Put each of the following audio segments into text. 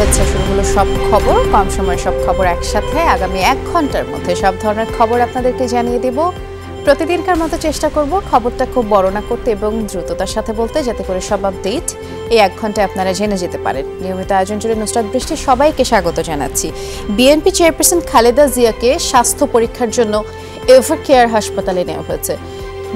শুভেচ্ছা। শুরু হলো সব খবর, কম সময়ের সব খবর একসাথে আগামী 1 ঘন্টার মধ্যে সব ধরনের খবর আপনাদেরকে জানিয়ে দেব। প্রতিদিনকার মতো চেষ্টা করব খবরটা খুব বড় না করতে এবং দ্রুততার সাথে বলতে, যাতে করে সব আপডেট এই 1 ঘন্টায় আপনারা জেনে যেতে পারেন। নিয়মিত আয়োজন জুড়ে নুসরাত বৃষ্টি সবাইকে স্বাগত জানাচ্ছি। বিএনপি চেয়ারপারসন খালেদা জিয়াকে স্বাস্থ্য পরীক্ষার জন্য এভার কেয়ার হাসপাতালে নেওয়া হয়েছে।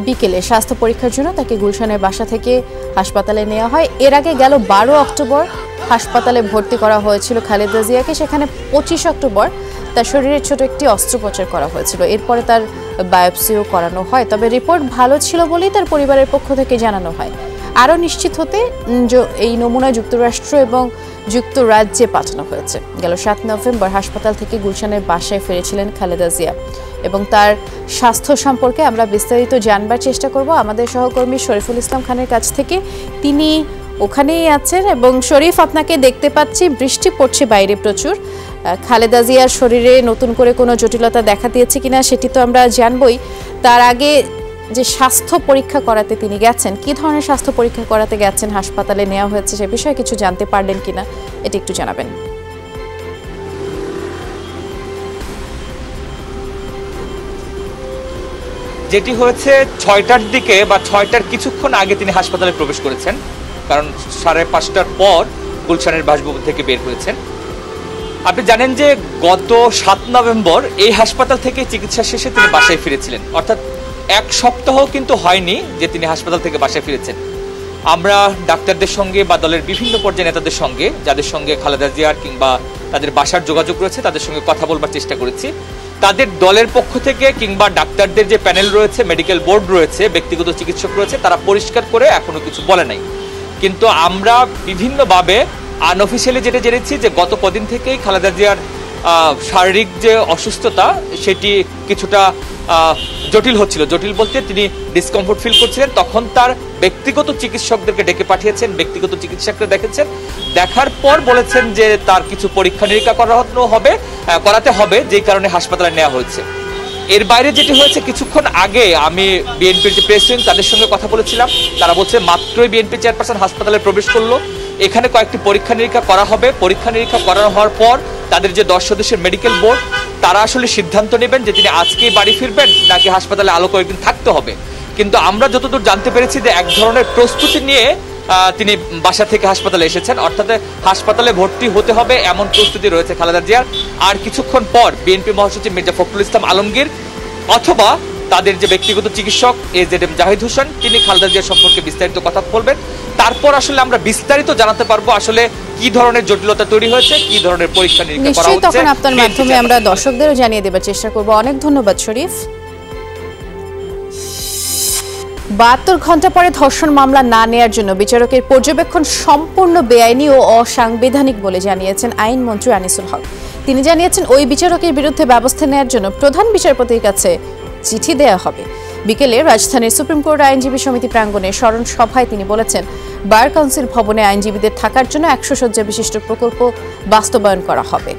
বিকেলে স্বাস্থ্য পরীক্ষার জন্য তাকে গুলশানের বাসা থেকে হাসপাতালে নেওয়া হয়। এর আগে গেল 12 অক্টোবর হাসপাতালে ভর্তি করা হয়েছিল খালেদা জিয়াকে। সেখানে 25 অক্টোবর তার শরীরে ছোট একটি অস্ত্রোপচার করা হয়েছিল। এরপরে তার বায়োপসিও করানো হয়, তবে রিপোর্ট ভালো ছিল বলেই তার পরিবারের পক্ষ থেকে জানানো হয়। আরও নিশ্চিত হতে এই নমুনা যুক্তরাষ্ট্র এবং যুক্তরাজ্যে পাঠানো হয়েছে। গেল 7 নভেম্বর হাসপাতাল থেকে গুলশানের বাসায় ফিরেছিলেন খালেদা জিয়া এবং তার স্বাস্থ্য সম্পর্কে আমরা বিস্তারিত জানবার চেষ্টা করব আমাদের সহকর্মী শরীফুল ইসলাম খানের কাছ থেকে। তিনি ওখানেই আছেন এবং শরীফ, আপনাকে দেখতে পাচ্ছি। বৃষ্টি পড়ছে বাইরে প্রচুর। খালেদা জিয়ার শরীরে নতুন করে কোনো জটিলতা দেখা দিয়েছে কিনা সেটি তো আমরা জানবই। তার আগে যে স্বাস্থ্য পরীক্ষা করাতে তিনি গেছেন, কি ধরনের স্বাস্থ্য পরীক্ষা করাতে গেছেন, হাসপাতালে নেওয়া হয়েছে সে বিষয়ে কিছু জানতে পারলেন কিনা এটি একটু জানাবেন। যেটি হয়েছে 6টার দিকে বা 6টার কিছুক্ষণ আগে তিনি হাসপাতালে প্রবেশ করেছেন, কারণ 5:30টার পর গুলশানের বাসভবন থেকে বের হয়েছেন। আপনি জানেন যে গত 7 নভেম্বর এই হাসপাতাল থেকে চিকিৎসা শেষে তিনি বাসায় ফিরেছিলেন, অর্থাৎ 1 সপ্তাহ কিন্তু হয়নি যে তিনি হাসপাতাল থেকে বাসায় ফিরেছেন। আমরা ডাক্তারদের সঙ্গে বা দলের বিভিন্ন পর্যায়ে নেতাদের সঙ্গে, যাদের সঙ্গে খালেদা জিয়ার কিংবা তাদের বাসার যোগাযোগ রয়েছে, তাদের সঙ্গে কথা বলবার চেষ্টা করেছি। তাদের দলের পক্ষ থেকে কিংবা ডাক্তারদের যে প্যানেল রয়েছে, মেডিকেল বোর্ড রয়েছে, ব্যক্তিগত চিকিৎসক রয়েছে, তারা পরিষ্কার করে এখনো কিছু বলে নাই। কিন্তু আমরা বিভিন্নভাবে আনঅফিসিয়ালি যেটা জেনেছি যে গত কদিন থেকেই খালেদা জিয়ার শারীরিক যে অসুস্থতা সেটি কিছুটা জটিল হচ্ছিল। জটিল বলতে তিনি ডিসকমফোর্ট ফিল করছিলেন। তখন তার ব্যক্তিগত চিকিৎসকদেরকে ডেকে পাঠিয়েছেন, ব্যক্তিগত চিকিৎসকরা দেখেছেন, দেখার পর বলেছেন যে তার কিছু পরীক্ষা নিরীক্ষা করাতে হবে, যেই কারণে হাসপাতালে নেওয়া হয়েছে। এর বাইরে যেটি হয়েছে, কিছুক্ষণ আগে আমি বিএনপির যে প্রেসিডেন্ট তাদের সঙ্গে কথা বলেছিলাম। তারা বলছে মাত্রই বিএনপি চেয়ারপারসন হাসপাতালে প্রবেশ করলো, এখানে কয়েকটি পরীক্ষা নিরীক্ষা করা হবে। পরীক্ষা নিরীক্ষা করানো হওয়ার পর তাদের যে 10 সদস্যের মেডিকেল বোর্ড, তারা আসলে সিদ্ধান্ত নেবেন যে তিনি আজকেই বাড়ি ফিরবেন নাকি হাসপাতালে আলো কয়েকদিন থাকতে হবে। কিন্তু আমরা যতদূর জানতে পেরেছি যে এক ধরনের প্রস্তুতি নিয়ে তিনি বাসা থেকে হাসপাতালে এসেছেন, অর্থাৎ হাসপাতালে ভর্তি হতে হবে এমন প্রস্তুতি রয়েছে খালেদা জিয়ার। আর কিছুক্ষণ পর বিএনপি মহাসচিব মির্জা ফখরুল ইসলাম আলমগীর অথবা তাদের যে ব্যক্তিগত চিকিৎসক এজেডএম জাহিদ হোসেন, তিনি খালেদা জিয়া সম্পর্কে বিস্তারিত কথা বলবেন। তারপর আসলে আমরা বিস্তারিত জানাতে পারবো আসলে কি ধরনের জটিলতা তৈরি হয়েছে, কি ধরনের পরীক্ষা নিরীক্ষা করা হচ্ছে। তখন আপনার মাধ্যমে আমরা দর্শকদেরও জানিয়ে দেবার চেষ্টা করব। অনেক ধন্যবাদ শরীফ। 72 ঘন্টা পরে ধর্ষণ মামলা না নেয়ার জন্য বিচারকের পর্যবেক্ষণ সম্পূর্ণ বেআইনি ও অসাংবিধানিক বলে জানিয়েছেন আইনমন্ত্রী আনিসুল হক। তিনি জানিয়েছেন ওই বিচারকের বিরুদ্ধে ব্যবস্থা নেয়ার জন্য প্রধান বিচারপতির কাছে চিঠি দেয়া হবে। বিকেলে রাজধানীর সুপ্রিম কোর্ট আইনজীবী সমিতি প্রাঙ্গণে স্মরণ সভায় তিনি বলেছেন, বার কাউন্সিল ভবনে আইনজীবীদের থাকার জন্য 100 শয্যা বিশিষ্ট প্রকল্প বাস্তবায়ন করা হবে।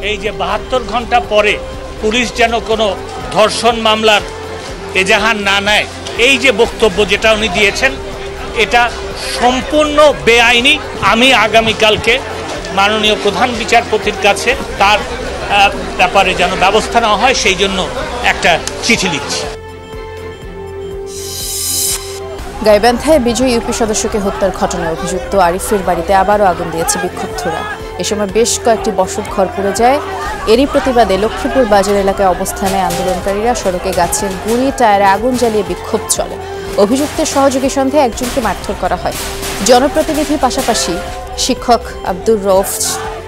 এই যে 72 ঘন্টা পরে পুলিশ যেন কোনো ধর্ষণ মামলার এজাহার না নেয়, এই যে বক্তব্য যেটা উনি দিয়েছেন, এটা সম্পূর্ণ বেআইনি। আমি আগামীকালকে মাননীয় প্রধান বিচারপতির কাছে তার ব্যাপারে যেন ব্যবস্থা নেওয়া হয় সেই জন্য একটা চিঠি লিখছি। গাইবান্ধায় বিজয়ী ইউপি সদস্যকে হত্যার ঘটনায় অভিযুক্ত আরিফের বাড়িতে আবারও আগুন দিয়েছে বিক্ষুব্ধরা। এ সময় বেশ কয়েকটি বসত ঘর পুড়ে যায়। এরই প্রতিবাদে লক্ষ্মীপুর বাজার এলাকায় অবস্থানে আন্দোলনকারীরা সড়কে গাছের গুঁড়ি, টায়ারে আগুন জ্বালিয়ে বিক্ষোভ চলে। অভিযুক্তের সহযোগী সন্দেহে একজনকে মারধর করা হয়। জনপ্রতিনিধির পাশাপাশি শিক্ষক আব্দুর রউফ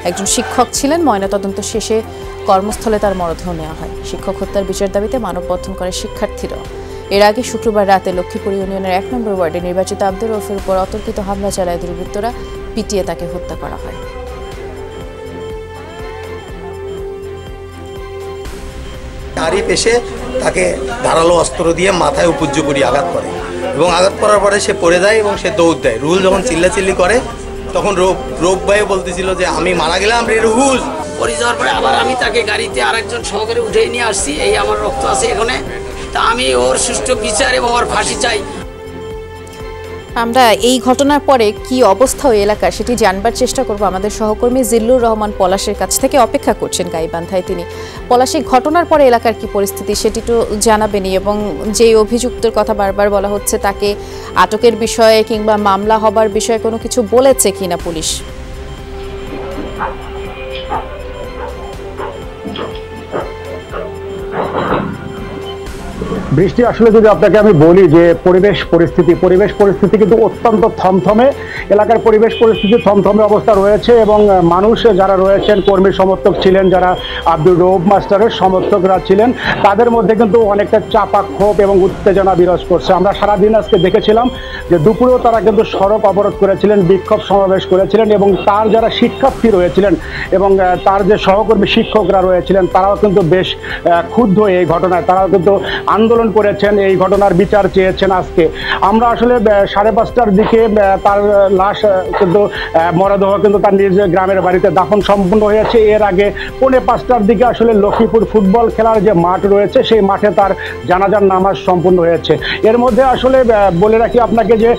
একজন শিক্ষক ছিলেন। ময়নাতদন্ত শেষে কর্মস্থলে তার মরদেহ নেওয়া হয়। শিক্ষক হত্যার বিচার দাবিতে মানববন্ধন করে শিক্ষার্থীরা। এর আগে শুক্রবার রাতে লক্ষ্মীপুর ইউনিয়নের 1 নম্বর ওয়ার্ডে নির্বাচিত আব্দুর রউফের উপর অতর্কিত হামলা চালায় দুর্বৃত্তরা, পিটিয়ে তাকে হত্যা করা হয়। আরিফ এসে তাকে ধারালো অস্ত্র দিয়ে মাথায় উপর্যুপরি আঘাত করে এবং আঘাত করার পরে সে পড়ে যায় এবং সে দৌড় দেয়। রুহুল যখন চিল্লাচিল্লি করে তখন রৌফ ভাই বলতেছিল যে আমি মারা গেলাম রে রুহুল। পরে যাওয়ার পরে আবার আমি তাকে গাড়িতে আরেকজন সহকারে উঠে নিয়ে আসছি। এই আমার রক্ত আছে এখানে, তা আমি ওর সুষ্ঠু বিচার এবং ওর ফাঁসি চাই। আমরা এই ঘটনার পরে কি অবস্থা ওই এলাকার সেটি জানবার চেষ্টা করব। আমাদের সহকর্মী জিল্লুর রহমান পলাশের কাছ থেকে অপেক্ষা করছেন গাইবান্ধায় তিনি। পলাশী, ঘটনার পরে এলাকার কি পরিস্থিতি সেটি তো জানাবেনই, এবং যে অভিযুক্তের কথা বারবার বলা হচ্ছে তাকে আটকের বিষয়ে কিংবা মামলা হবার বিষয়ে কোনো কিছু বলেছে কিনা পুলিশ? বৃষ্টি, আসলে যদি আপনাকে আমি বলি যে পরিবেশ পরিস্থিতি কিন্তু অত্যন্ত থমথমে, এলাকার পরিবেশ পরিস্থিতি থমথমে অবস্থা রয়েছে এবং মানুষ যারা রয়েছেন, কর্মী সমর্থক ছিলেন, যারা আব্দুর রৌফ মাস্টারের সমর্থকরা ছিলেন, তাদের মধ্যে কিন্তু অনেকটা চাপা ক্ষোভ এবং উত্তেজনা বিরাজ করছে। আমরা সারাদিন আজকে দেখেছিলাম যে দুপুরেও তারা কিন্তু সড়ক অবরোধ করেছিলেন, বিক্ষোভ সমাবেশ করেছিলেন এবং তার যারা শিক্ষার্থী রয়েছিলেন এবং তার যে সহকর্মী শিক্ষকরা রয়েছিলেন তারাও কিন্তু বেশ ক্ষুব্ধ এই ঘটনায়। তারাও কিন্তু আন্দোলন করেছেন, এই ঘটনার বিচার চেয়েছেন। আজকে আমরা আসলে 5:30টার দিকে তার লাশ কিন্তু মরদেহ কিন্তু তার নিজ গ্রামের বাড়িতে দাফন সম্পন্ন হয়েছে। এর আগে 4:45টার দিকে আসলে লক্ষ্মীপুর ফুটবল খেলার যে মাঠ রয়েছে সেই মাঠে তার জানাজার নামাজ সম্পন্ন হয়েছে। এর মধ্যে আসলে বলে রাখি আপনাকে যে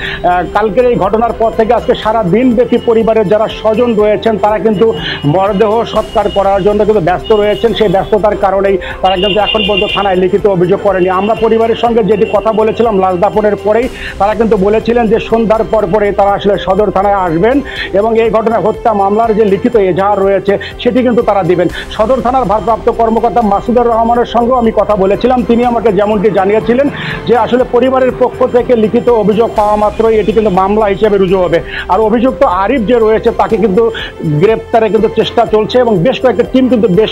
কালকের এই ঘটনার পর থেকে আজকে সারা দিন ব্যাপী পরিবারের যারা স্বজন রয়েছেন তারা কিন্তু মরদেহ সৎকার করার জন্য কিন্তু ব্যস্ত রয়েছেন। সেই ব্যস্ততার কারণেই তারা কিন্তু এখন পর্যন্ত থানায় লিখিত অভিযোগ করেনি। আমরা পরিবারের সঙ্গে যেটি কথা বলেছিলাম লাশ দাফনের পরেই তারা কিন্তু বলেছিলেন যে সন্ধ্যার পরেই তারা আসলে সদর থানায় আসবেন এবং এই ঘটনায় হত্যা মামলার যে লিখিত এজাহার রয়েছে সেটি কিন্তু তারা দিবেন। সদর থানার ভারপ্রাপ্ত কর্মকর্তা মাসুদুর রহমানের সঙ্গেও আমি কথা বলেছিলাম, তিনি আমাকে যেমনটি জানিয়েছিলেন যে আসলে পরিবারের পক্ষ থেকে লিখিত অভিযোগ পাওয়া মাত্রই এটি কিন্তু মামলা হিসেবে রুজু হবে। আর অভিযুক্ত আরিফ যে রয়েছে তাকে কিন্তু গ্রেপ্তারে কিন্তু চেষ্টা চলছে এবং বেশ কয়েকটা টিম কিন্তু বেশ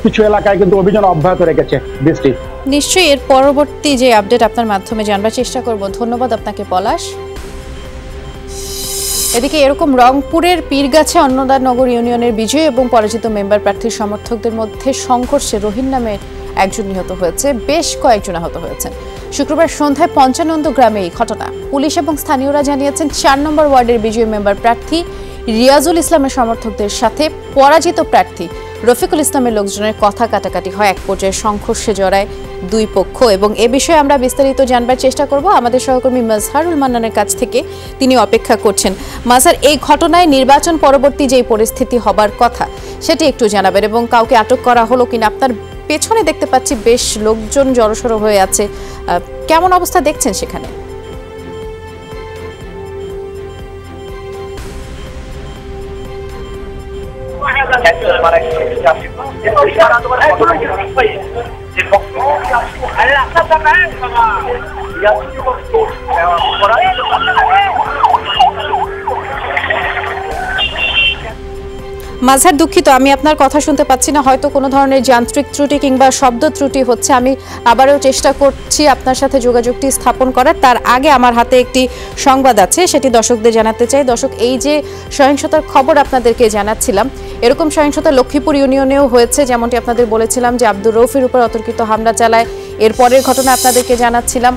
কিছু এলাকায় কিন্তু অভিযান অব্যাহত রেখেছে। বৃষ্টি, নিশ্চয়ই এর পরবর্তী যে আপডেট আপনার মাধ্যমে জানবার চেষ্টা করব। ধন্যবাদ আপনাকে পলাশ। এদিকে এরকম রংপুরের পীরগাছা অন্নদানগর ইউনিয়নের বিজয়ী এবং পরাজিত মেম্বার প্রার্থীর সমর্থকদের মধ্যে সংঘর্ষে রহিন নামের একজন নিহত হয়েছে, বেশ কয়েকজন আহত হয়েছেন। শুক্রবার সন্ধ্যায় পঞ্চানন্দ গ্রামে এই ঘটনা। পুলিশ এবং স্থানীয়রা জানিয়েছেন 4 নম্বর ওয়ার্ডের বিজয়ী মেম্বার প্রার্থী রিয়াজুল ইসলামের সমর্থকদের সাথে পরাজিত প্রার্থী রফিকুল ইসলামের লোকজনের কথা কাটাকাটি হয়। এক পর্যায়ে সংঘর্ষে জড়ায় দুই পক্ষ এবং এ বিষয়ে আমরা বিস্তারিত জানবার চেষ্টা করব আমাদের সহকর্মী মাজহারুল মান্নানের কাছ থেকে। তিনি অপেক্ষা করছেন। মাজহার, এই ঘটনায় নির্বাচন পরবর্তী যেই পরিস্থিতি হবার কথা সেটি একটু জানাবেন এবং কাউকে আটক করা হলো কিনা? আপনার পেছনে দেখতে পাচ্ছি বেশ লোকজন জড়সড় হয়ে আছে, কেমন অবস্থা দেখছেন সেখানে? মাজহার, দুঃখিত আমি আপনার কথা শুনতে পাচ্ছি না, হয়তো কোনো ধরনের যান্ত্রিক ত্রুটি কিংবা শব্দ ত্রুটি হচ্ছে। আমি আবারও চেষ্টা করছি আপনার সাথে যোগাযোগটি স্থাপন করার। তার আগে আমার হাতে একটি সংবাদ আছে, সেটি দর্শকদের জানাতে চাই। দর্শক, এই যে সহিংসতার খবর আপনাদেরকে জানাচ্ছিলাম, এরকম সহিংসতা লক্ষ্মীপুর ইউনিয়নেও হয়েছে। যেমনটি আপনাদের বলেছিলাম যে আব্দুর রৌফের উপর অতর্কিত হামলা চালায়। এরপরের ঘটনা আপনাদেরকে জানাচ্ছিলাম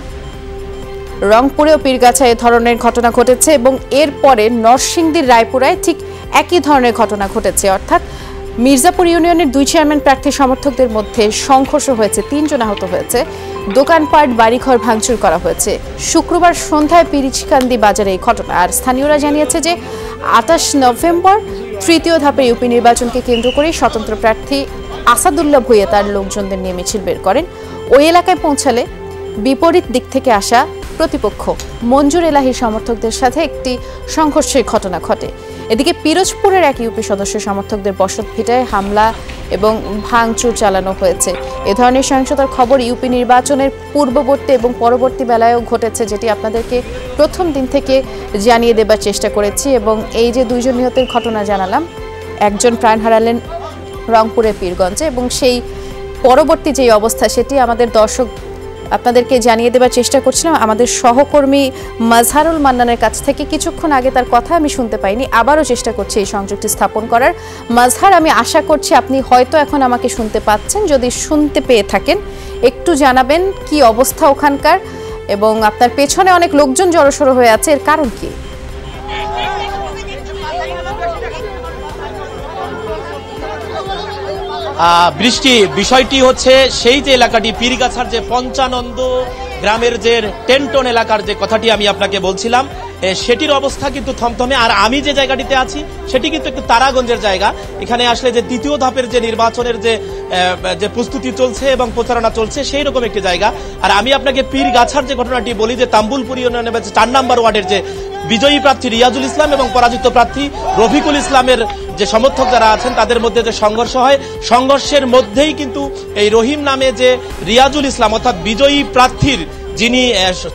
রংপুরেও পীরগাছা এ ধরনের ঘটনা ঘটেছে এবং এরপরে নরসিংদীর রায়পুরায় ঠিক একই ধরনের ঘটনা ঘটেছে। অর্থাৎ মির্জাপুর ইউনিয়নের 2 চেয়ারম্যান প্রার্থী সমর্থকদের মধ্যে সংঘর্ষ হয়েছে, 3 জন আহত হয়েছে, দোকানপাট বাড়িঘর ভাঙচুর করা হয়েছে। শুক্রবার সন্ধ্যায় পিরিচকান্দি বাজারে এই ঘটনা। আর স্থানীয়রা জানিয়েছে যে 28 নভেম্বর তৃতীয় ধাপের ইউপি নির্বাচনকে কেন্দ্র করে স্বতন্ত্র প্রার্থী আসাদুল্লাহ ভুঁইয়া তার লোকজনদের নিয়ে মিছিল বের করেন। ওই এলাকায় পৌঁছালে বিপরীত দিক থেকে আসা প্রতিপক্ষ মঞ্জুর এলাহির সমর্থকদের সাথে একটি সংঘর্ষের ঘটনা ঘটে। এদিকে পিরোজপুরের এক ইউপি সদস্য সমর্থকদের বসতভিটায় হামলা এবং ভাঙচুর চালানো হয়েছে। এ ধরনের সহিংসতার খবর ইউপি নির্বাচনের পূর্ববর্তী এবং পরবর্তী বেলায়ও ঘটেছে, যেটি আপনাদেরকে প্রথম দিন থেকে জানিয়ে দেবার চেষ্টা করেছি। এবং এই যে 2 জন নিহতের ঘটনা জানালাম, একজন প্রাণ হারালেন রংপুরের পীরগঞ্জে এবং সেই পরবর্তী যে অবস্থা সেটি আমাদের দর্শক আপনাদেরকে জানিয়ে দেবার চেষ্টা করছিলাম আমাদের সহকর্মী মাজহারুল মান্নানের কাছ থেকে। কিছুক্ষণ আগে তার কথা আমি শুনতে পাইনি, আবারও চেষ্টা করছি এই সংযোগটি স্থাপন করার। মাজহার, আমি আশা করছি আপনি হয়তো এখন আমাকে শুনতে পাচ্ছেন। যদি শুনতে পেয়ে থাকেন একটু জানাবেন কি অবস্থা ওখানকার, এবং আপনার পেছনে অনেক লোকজন জড়সড় হয়ে আছে, এর কারণ কি? বৃষ্টি, বিষয়টি হচ্ছে সেই যে এলাকাটি পীরগাছার যে পঞ্চানন্দ গ্রামের যে টেন্টন এলাকার যে কথাটি আমি আপনাকে বলছিলাম, সেটির অবস্থা কিন্তু থমথমে। আর আমি যে জায়গাটিতে আছি সেটি কিন্তু একটু তারাগঞ্জের জায়গা। এখানে আসলে যে তৃতীয় ধাপের যে নির্বাচনের যে প্রস্তুতি চলছে এবং প্রচারণা চলছে সেই রকম একটি জায়গা। আর আমি আপনাকে পীরগাছার যে ঘটনাটি বলি, যে তাম্বুলপুর ইউনিয়নের 4 নম্বর ওয়ার্ডের যে বিজয়ী প্রার্থী রিয়াজুল ইসলাম এবং পরাজিত প্রার্থী রফিকুল ইসলামের যে সমর্থক যারা আছেন তাদের মধ্যে যে সংঘর্ষ হয়, সংঘর্ষের মধ্যেই কিন্তু এই রহিম নামে যে রিয়াজুল ইসলাম অর্থাৎ বিজয়ী প্রার্থীর যিনি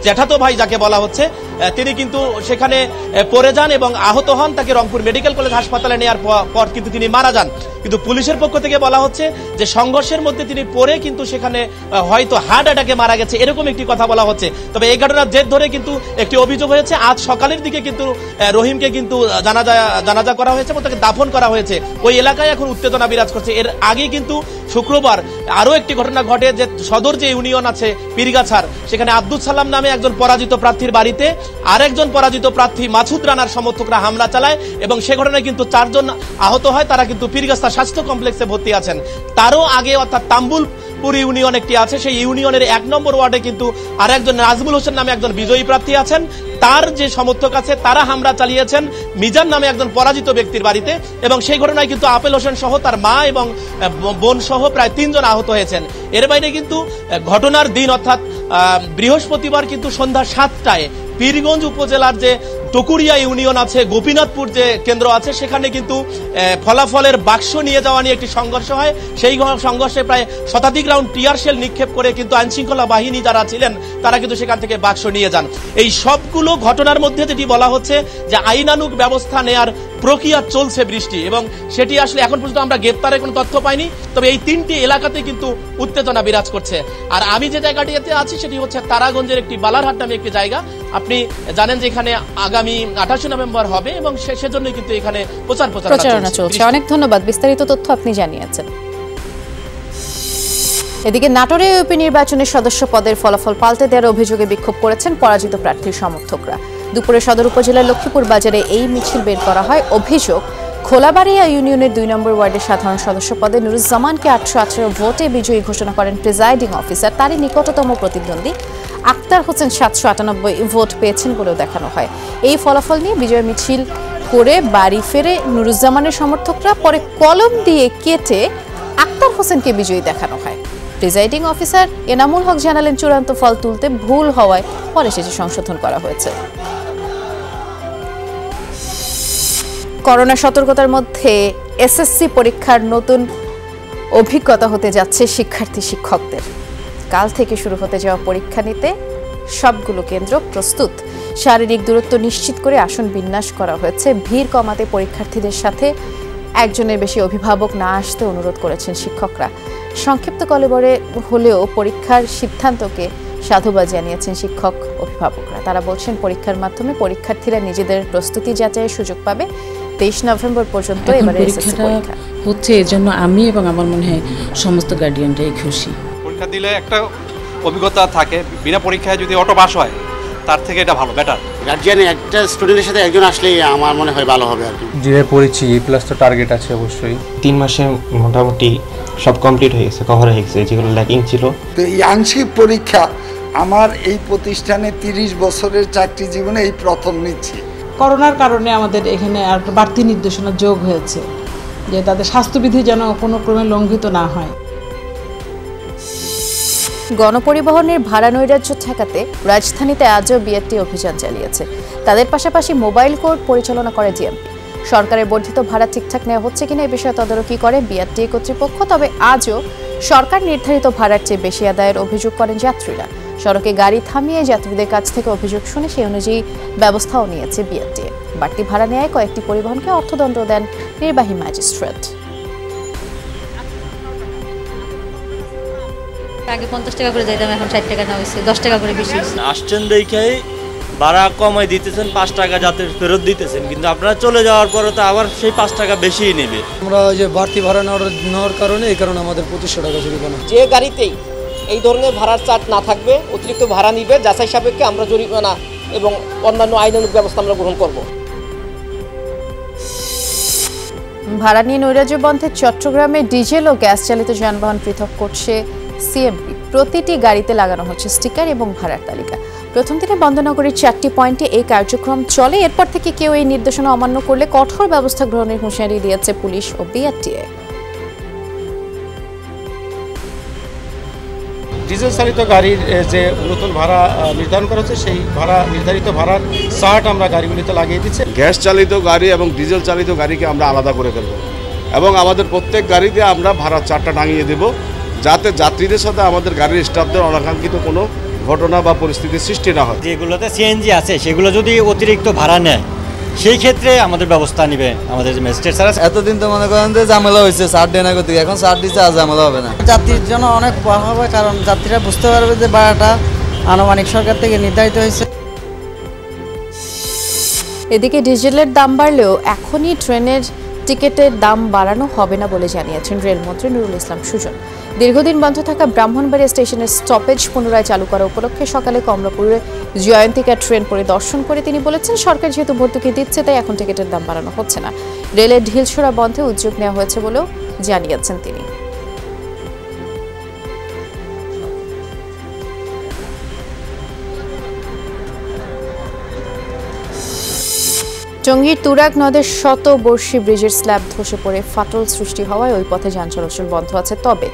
জ্যাঠাতো ভাই যাকে বলা হচ্ছে, তিনি কিন্তু সেখানে পড়ে যান এবং আহত হন। তাকে রংপুর মেডিকেল কলেজ হাসপাতালে নেওয়ার পর কিন্তু তিনি মারা যান। কিন্তু পুলিশের পক্ষ থেকে বলা হচ্ছে যে সংঘর্ষের মধ্যে তিনি পড়ে কিন্তু সেখানে হয়তো হার্ট অ্যাটাকে মারা গেছে, এরকম একটি কথা বলা হচ্ছে। তবে এই ঘটনার জের ধরে কিন্তু একটি অভিযোগ হয়েছে। আজ সকালের দিকে কিন্তু রহিমকে কিন্তু জানাজা করা হয়েছে এবং তাকে দাফন করা হয়েছে। ওই এলাকায় এখন উত্তেজনা বিরাজ করছে। এর আগে কিন্তু শুক্রবার আরও একটি ঘটনা ঘটে, যে সদর যে ইউনিয়ন আছে পীরগাছার, সেখানে আব্দুল সালাম নামে একজন পরাজিত প্রার্থীর বাড়িতে আরেকজন পরাজিত প্রার্থী মাসুদ রানার সমর্থকরা হামলা চালায় এবং সে ঘটনায় কিন্তু 4 জন আহত হয়। তারা কিন্তু পীরগাছা স্বাস্থ্য কমপ্লেক্সে ভর্তি আছেন। তারও আগে অর্থাৎ তাম্বুলপুর ইউনিয়ন একটি আছে, সেই ইউনিয়নের 1 নম্বর ওয়ার্ডে কিন্তু আরেকজন নাজমুল হোসেন নামে একজন বিজয়ী প্রার্থী আছেন। তার যে সমর্থক আছে তারা হামলা চালিয়েছেন মিজান নামে একজন পরাজিত ব্যক্তির বাড়িতে এবং সেই ঘটনায় কিন্তু আপেল হোসেন সহ তার মা এবং বোন সহ প্রায় 3 জন আহত হয়েছেন। এর বাইরে কিন্তু ঘটনার দিন অর্থাৎ বৃহস্পতিবার কিন্তু সন্ধ্যা 7টায় পীরগঞ্জ উপজেলার যে টকুরিয়া ইউনিয়ন আছে, গোপীনাথপুর যে কেন্দ্র আছে, সেখানে কিন্তু ফলাফলের বাক্স নিয়ে যাওয়া নিয়ে একটি সংঘর্ষ হয়। সেই সংঘর্ষে প্রায় শতাধিক রাউন্ড টিয়ার শেল নিক্ষেপ করে কিন্তু আইনশৃঙ্খলা বাহিনী যারা ছিলেন তারা কিন্তু সেখান থেকে বাক্স নিয়ে যান। এই সবগুলো ঘটনার মধ্যে যেটি বলা হচ্ছে যে আইনানুগ ব্যবস্থা নেয়ার প্রক্রিয়া চলছে বৃষ্টি, এবং সেটি আসলে এখন পর্যন্ত আমরা গ্রেপ্তারের কোনো তথ্য পাইনি। তবে এই 3টি এলাকাতে কিন্তু উত্তেজনা বিরাজ করছে। আর আমি যে জায়গাটিতে আছি সেটি হচ্ছে তারাগঞ্জের একটি বালারহাট নামে একটি জায়গা। আপনি জানেন যে এখানে আগামী 28 নভেম্বর হবে এবং সেজন্য কিন্তু এখানে প্রচারণা চলছে। অনেক ধন্যবাদ, বিস্তারিত তথ্য আপনি জানিয়েছেন। এদিকে নাটোরে ইউপি নির্বাচনের সদস্য পদের ফলাফল পাল্টে দেওয়ার অভিযোগে বিক্ষোভ করেছেন পরাজিত প্রার্থীর সমর্থকরা। দুপুরে সদর উপজেলার লক্ষ্মীপুর বাজারে এই মিছিল বের করা হয়। অভিযোগ, খোলাবাড়িয়া ইউনিয়নের 2 নম্বর ওয়ার্ডের সাধারণ সদস্য পদে নুরুজ্জামানকে 818 ভোটে বিজয়ী ঘোষণা করেন প্রিজাইডিং অফিসার। তারই নিকটতম প্রতিদ্বন্দ্বী আক্তার হোসেন 798 ভোট পেয়েছেন বলেও দেখানো হয়। এই ফলাফল নিয়ে বিজয় মিছিল করে বাড়ি ফেরে নুরুজ্জামানের সমর্থকরা। পরে কলম দিয়ে কেটে আক্তার হোসেনকে বিজয়ী দেখানো হয়। প্রিজাইডিং অফিসার এনামুল হক জানালেন, চূড়ান্ত ফল তুলতে ভুল হওয়ায় পরে সেটি সংশোধন করা হয়েছে। করোনা সতর্কতার মধ্যে এসএসসি পরীক্ষার নতুন অভিজ্ঞতা হতে যাচ্ছে শিক্ষার্থী শিক্ষকদের। কাল থেকে শুরু হতে যাওয়া পরীক্ষা নিতে সবগুলো কেন্দ্র প্রস্তুত। শারীরিক দূরত্ব নিশ্চিত করে আসন বিন্যাস করা হয়েছে। ভিড় কমাতে পরীক্ষার্থীদের সাথে একজনের বেশি অভিভাবক না আসতে অনুরোধ করেছেন শিক্ষকরা। সংক্ষিপ্ত কলেবরে হলেও পরীক্ষার সিদ্ধান্তকে সাধুবাদ জানিয়েছেন শিক্ষক অভিভাবকরা। তারা বলছেন, পরীক্ষার মাধ্যমে পরীক্ষার্থীরা নিজেদের প্রস্তুতি যাচাইয়ের সুযোগ পাবে। 23 নভেম্বর পর্যন্ত এবারে এসএসসি পরীক্ষা হচ্ছে, এজন্য আমি এবং আমার মনে হয় সমস্ত গার্ডিয়ানরাই খুশি। পরীক্ষা দিলে একটা অভিজ্ঞতা থাকে, বিনা পরীক্ষায় যদি অটো পাস হয় তার থেকে এটা ভালো, বেটার। গার্জিয়ানে একটা স্টুডেন্টের সাথে একজন আসলেই আমার মনে হয় ভালো হবে আর কি। যেভাবে পড়েছি প্লাস তো টার্গেট আছে অবশ্যই। 3 মাসে মোটামুটি সব কমপ্লিট হয়ে গেছে, কভার হয়ে গেছে, যেগুলো ল্যাকিং ছিল। তো এই আংশিক পরীক্ষা আমার এই প্রতিষ্ঠানে 30 বছরের চাকরি জীবনে এই প্রথম নিচ্ছি। করোনার কারণে আমাদের এখানে আর বাড়তি নির্দেশনা যোগ হয়েছে যে তাদের স্বাস্থ্যবিধি যেন কোনো ক্রমে লঙ্ঘিত না হয়। গণপরিবহনের ভাড়া নৈরাজ্য ঠেকাতে রাজধানীতে আজও বিআরটি অভিযান চালিয়েছে। তাদের পাশাপাশি মোবাইল কোর্ট পরিচালনা করে জিএমপি। সরকারের বর্ধিত ভাড়া ঠিকঠাক নেওয়া হচ্ছে কিনা এই বিষয়ে তদারকি করে বিআরটি কর্তৃপক্ষ। তবে আজও সরকার নির্ধারিত ভাড়ার চেয়ে বেশি আদায়ের অভিযোগ করেন যাত্রীরা। সড়কে গাড়ি থামিয়ে যাত্রীদের কাছ থেকে অভিযোগ শুনে সেই অনুযায়ী ব্যবস্থাও নিয়েছে বিআরটি। বাড়তি ভাড়া নেয় কয়েকটি পরিবহনকে অর্থদণ্ড দেন নির্বাহী ম্যাজিস্ট্রেট। আগে 50 টাকা করে যাইতাম, এখন 60 টাকা না হয়েছে, 10 টাকা করে বেশি হয়েছে। আসছেন দেখে ভাড়া কমাই দিতেছেন, 5 টাকা যাত্রী ফেরত দিতেছেন, কিন্তু আপনারা চলে যাওয়ার পরে তো আবার সেই 5 টাকা বেশিই নেবে। আমরা যে বাড়তি ভাড়া নেওয়ার কারণে এই কারণে আমাদের 2500 টাকা জরিমানা। যে গাড়িতেই এই ধরনের ভাড়ার চার্জ না থাকবে, অতিরিক্ত ভাড়া নিবে, যাচাই সাপেক্ষে আমরা জরিমানা এবং অন্যান্য আইনানুগ ব্যবস্থা আমরা গ্রহণ করব। ভাড়া নিয়ে নৈরাজ্য বন্ধে চট্টগ্রামে ডিজেল ও গ্যাস চালিত যানবাহন পৃথক করছে সিএমপি। প্রতিটি গাড়িতে লাগানো হচ্ছে স্টিকার এবং ভাড়ার তালিকা। প্রথম দিনে বন্দনগরীর 4টি পয়েন্টে এই কার্যক্রম চলে। এরপর থেকে কেউ এই নির্দেশনা অমান্য করলে কঠোর ব্যবস্থা গ্রহণের হুঁশিয়ারি দিয়েছে পুলিশ ও বিআরটিএ। ডিজেল চালিত গাড়ির যে নতুন ভাড়া নির্ধারণ করা হচ্ছে সেই নির্ধারিত ভাড়ার চার্ট আমরা গাড়িগুলিতে লাগিয়ে দিচ্ছি। গ্যাস চালিত গাড়ি এবং ডিজেল চালিত গাড়িকে আমরা আলাদা করে ফেলব এবং আমাদের প্রত্যেক গাড়িতে আমরা ভাড়ার চার্টটা টাঙিয়ে দেব, যাতে যাত্রীদের সাথে আমাদের গাড়ির স্টাফদের অনাকাঙ্ক্ষিত কোনো ঘটনা বা পরিস্থিতির সৃষ্টি না হয়। যেগুলোতে সিএনজি আছে সেগুলো যদি অতিরিক্ত ভাড়া নেয় সেই ক্ষেত্রে আমাদের ব্যবস্থা নেবে আমাদের ম্যাজিস্ট্রেট স্যার। এতদিন তো মনে করেন যে ঝামেলা হয়েছে, চার দেনা করতে, এখন চার দিচ্ছে আর ঝামেলা হবে না। যাত্রীর জন্য অনেক ভালো হবে, কারণ যাত্রীরা বুঝতে পারবে যে ভাড়াটা আনুমানিক সরকার থেকে নির্ধারিত হয়েছে। এদিকে ডিজেলের দাম বাড়লেও এখনই ট্রেনের টিকিটের দাম বাড়ানো হবে না বলে জানিয়েছেন রেলমন্ত্রী নুরুল ইসলাম সুজন। দীর্ঘদিন বন্ধ থাকা ব্রাহ্মণবাড়িয়া স্টেশনের স্টপেজ পুনরায় চালু করা উপলক্ষে সকালে কমলাপুরে জয়ন্তিকা ট্রেন পরিদর্শন করে তিনি বলেছেন, সরকার যেহেতু ভর্তুকি দিচ্ছে তাই এখন টিকিটের দাম বাড়ানো হচ্ছে না। রেলের ঢিলছোড়া বন্ধে উদ্যোগ নেওয়া হয়েছে বলেও জানিয়েছেন তিনি। টঙ্গীর তুরাগ নদের শতবর্ষী ব্রিজের স্ল্যাব ধসে পড়ে ফাটল সৃষ্টি হওয়ায় ওই পথে যান চলাচল বন্ধ আছে। তবে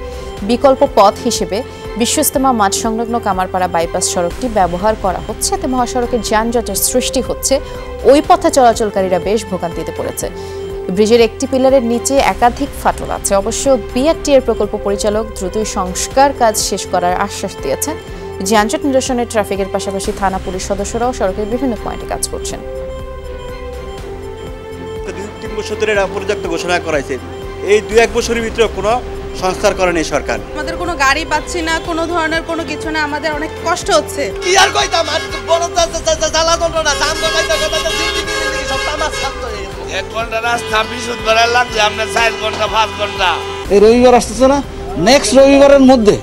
বিকল্প পথ হিসেবে বিশ্ব ইজতেমা মাঠ সংলগ্ন কামারপাড়া বাইপাস সড়কটি ব্যবহার করা হচ্ছে। এতে মহাসড়কের যানজটের সৃষ্টি হচ্ছে। ওই পথে চলাচলকারীরা বেশ ভোগান্তিতে পড়েছে। ব্রিজের একটি পিলারের নিচে একাধিক ফাটল আছে। অবশ্য বিআরটিএর প্রকল্প পরিচালক দ্রুতই সংস্কার কাজ শেষ করার আশ্বাস দিয়েছেন। যানজট নিরসনে ট্রাফিকের পাশাপাশি থানা পুলিশ সদস্যরাও সড়কের বিভিন্ন পয়েন্টে কাজ করছেন। 2-3 বছর ধরে পর্যাপ্ত ঘোষণা করাইছে, এই 2-1 বছরের ভিতরে কোনো সংস্কার করেনি সরকার। আমাদের কোনো গাড়ি পাচ্ছি না, কোনো ধরনের কোনো কিছু না, আমাদের অনেক কষ্ট হচ্ছে। কি আর কইতাম, বড় জ্বালা যন্ত্রণা, জাম লাগাইতে সব তামাক ছাড়তে হয়ে গেছে। 1 ঘন্টা রাস্তা বিশুদ্ধ করার লাগছে আমরা 4 ঘন্টা 5 ঘন্টা। এই রবিবার আসতেছে না, নেক্সট রবিবারের মধ্যে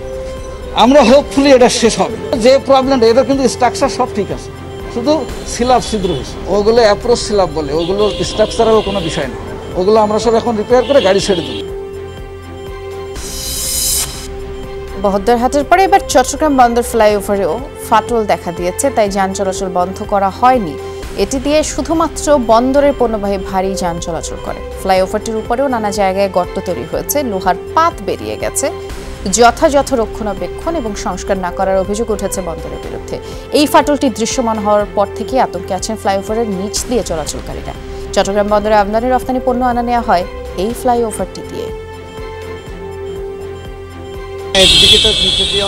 আমরা হোপফুলি এটা শেষ হবে। যে প্রবলেমটা, এটা কিন্তু স্ট্রাকচার সব ঠিক আছে, শুধু সিলাব ছিদ্র হয়েছে। ওগুলো অ্যাপ্রোচ সিলাব বলে, ওগুলো স্ট্রাকচারের কোনো বিষয় না। ওগুলো আমরা সব এখন রিপেয়ার করে গাড়ি ছেড়ে দিই। বহদ্দারহাটের পরে এবার চট্টগ্রাম বন্দর ফ্লাইওভারেও ফাটল দেখা দিয়েছে, তাই যান চলাচল বন্ধ করা হয়নি। এটি দিয়ে শুধুমাত্র বন্দরের পণ্যবাহী ভারী যান চলাচল করে। ফ্লাইওভারটির উপরেও নানা জায়গায় গর্ত তৈরি হয়েছে, লোহার পাত বেরিয়ে গেছে। যথাযথ রক্ষণাবেক্ষণ এবং সংস্কার না করার অভিযোগ উঠেছে বন্দরের বিরুদ্ধে। এই ফাটলটি দৃশ্যমান হওয়ার পর থেকে আতঙ্কে আছেন ফ্লাইওভারের নিচ দিয়ে চলাচলকারীরা। চট্টগ্রাম বন্দরে আমদানি রপ্তানি পণ্য আনা নেওয়া হয় এই ফ্লাইওভারটি দিয়ে। এদিকে তো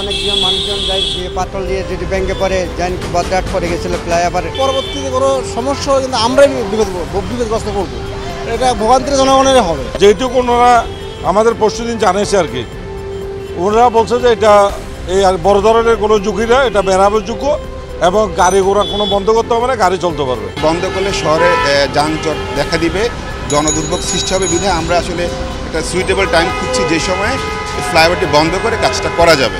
অনেকজন মানুষজন যায়, পাটল দিয়ে যদি ব্যাংকে পরে যান বদরাট পড়ে গেছিল ফ্লাইওভারে। পরবর্তীতে কোনো সমস্যা হবে কিন্তু আমরাই বিপদগ্রস্ত করবো, এটা ভোগান্তির জনগণের হবে। যেহেতু ওনারা আমাদের পরশুদিন জানিয়েছে আর কি, ওনারা বলছে যে এটা এই আর বড় ধরনের কোনো ঝুঁকি না, এটা মেরামত যোগ্য এবং গাড়ি ঘোড়া কোনো বন্ধ করতে হবে না, গাড়ি চলতে পারবে। বন্ধ করলে শহরে যানজট দেখা দিবে, জনদুর্ভোগ সৃষ্টি হবে। বিধায় আমরা আসলে একটা সুইটেবল টাইম খুঁজছি যে সময়ে ফ্লাইওভারটি বন্ধ করে কাজটা করা যাবে।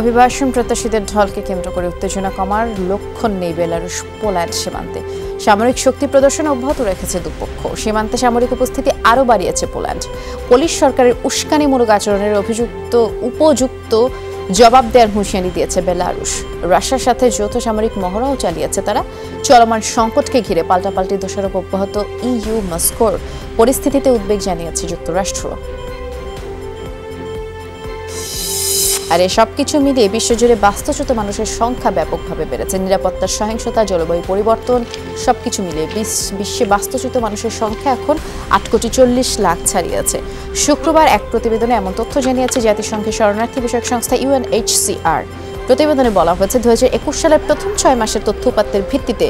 অভিবাসন প্রত্যাশীদের ঢলকে কেন্দ্র করে উত্তেজনা কমার লক্ষণ নেই বেলারুশ পোল্যান্ড সীমান্তে। সামরিক শক্তি প্রদর্শন অব্যাহত রেখেছে দুপক্ষ। সীমান্তে সামরিক উপস্থিতি আরও বাড়িয়েছে পোল্যান্ড। পুলিশ সরকারের উস্কানিমূলক আচরণের উপযুক্ত জবাব দেওয়ার হুঁশিয়ারি দিয়েছে বেলারুশ। রাশিয়ার সাথে যৌথ সামরিক মহড়াও চালিয়েছে তারা। চলমান সংকটকে ঘিরে পাল্টাপাল্টি দোষারোপ অব্যাহত ইইউ মস্কোর পরিস্থিতিতে উদ্বেগ জানিয়েছে যুক্তরাষ্ট্র। আর এই সবকিছু মিলিয়ে বিশ্বজুড়ে বাস্তুচ্যুত মানুষের সংখ্যা ব্যাপকভাবে বেড়েছে। নিরাপত্তা, সহিংসতা, জলবায়ু পরিবর্তন সবকিছু মিলিয়ে বিশ্বে বাস্তুচ্যুত মানুষের সংখ্যা এখন 8,40,00,000 ছাড়িয়েছে। শুক্রবার এক প্রতিবেদনে এমন তথ্য জানিয়েছে জাতিসংঘের শরণার্থী বিষয়ক সংস্থা UNHCR। প্রতিবেদনে বলা হয়েছে 2021 সালের প্রথম 6 মাসের তথ্য উপাত্তের ভিত্তিতে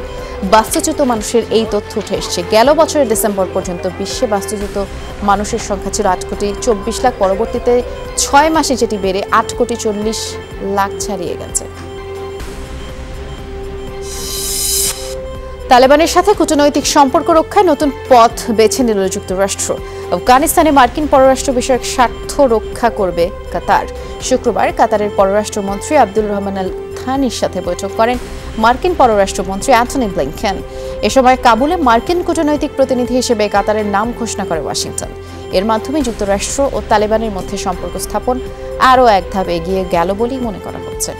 বাস্তুচ্যুত মানুষের এই তথ্য উঠে এসেছে। গেল বছরের ডিসেম্বর পর্যন্ত বিশ্বে বাস্তুচ্যুত মানুষের সংখ্যা ছিল 8,24,00,000। পরবর্তীতে 6 মাসে যেটি বেড়ে 8,40,00,000 ছাড়িয়ে গেছে। তালেবানের সাথে কূটনৈতিক সম্পর্ক রক্ষায় নতুন পথ বেছে নিল যুক্তরাষ্ট্র। আফগানিস্তানে মার্কিন পররাষ্ট্র বিষয়ক স্বার্থ রক্ষা করবে কাতার। শুক্রবার কাতারের পররাষ্ট্রমন্ত্রী আব্দুল রহমান আল থানির সাথে বৈঠক করেন মার্কিন পররাষ্ট্রমন্ত্রী অ্যান্টনি ব্লিংকেন। এ সময় কাবুলে মার্কিন কূটনৈতিক প্রতিনিধি হিসেবে কাতারের নাম ঘোষণা করে ওয়াশিংটন। এর মাধ্যমে যুক্তরাষ্ট্র ও তালেবানের মধ্যে সম্পর্ক স্থাপন আরও এক ধাপ এগিয়ে গেল বলেই মনে করা হচ্ছে।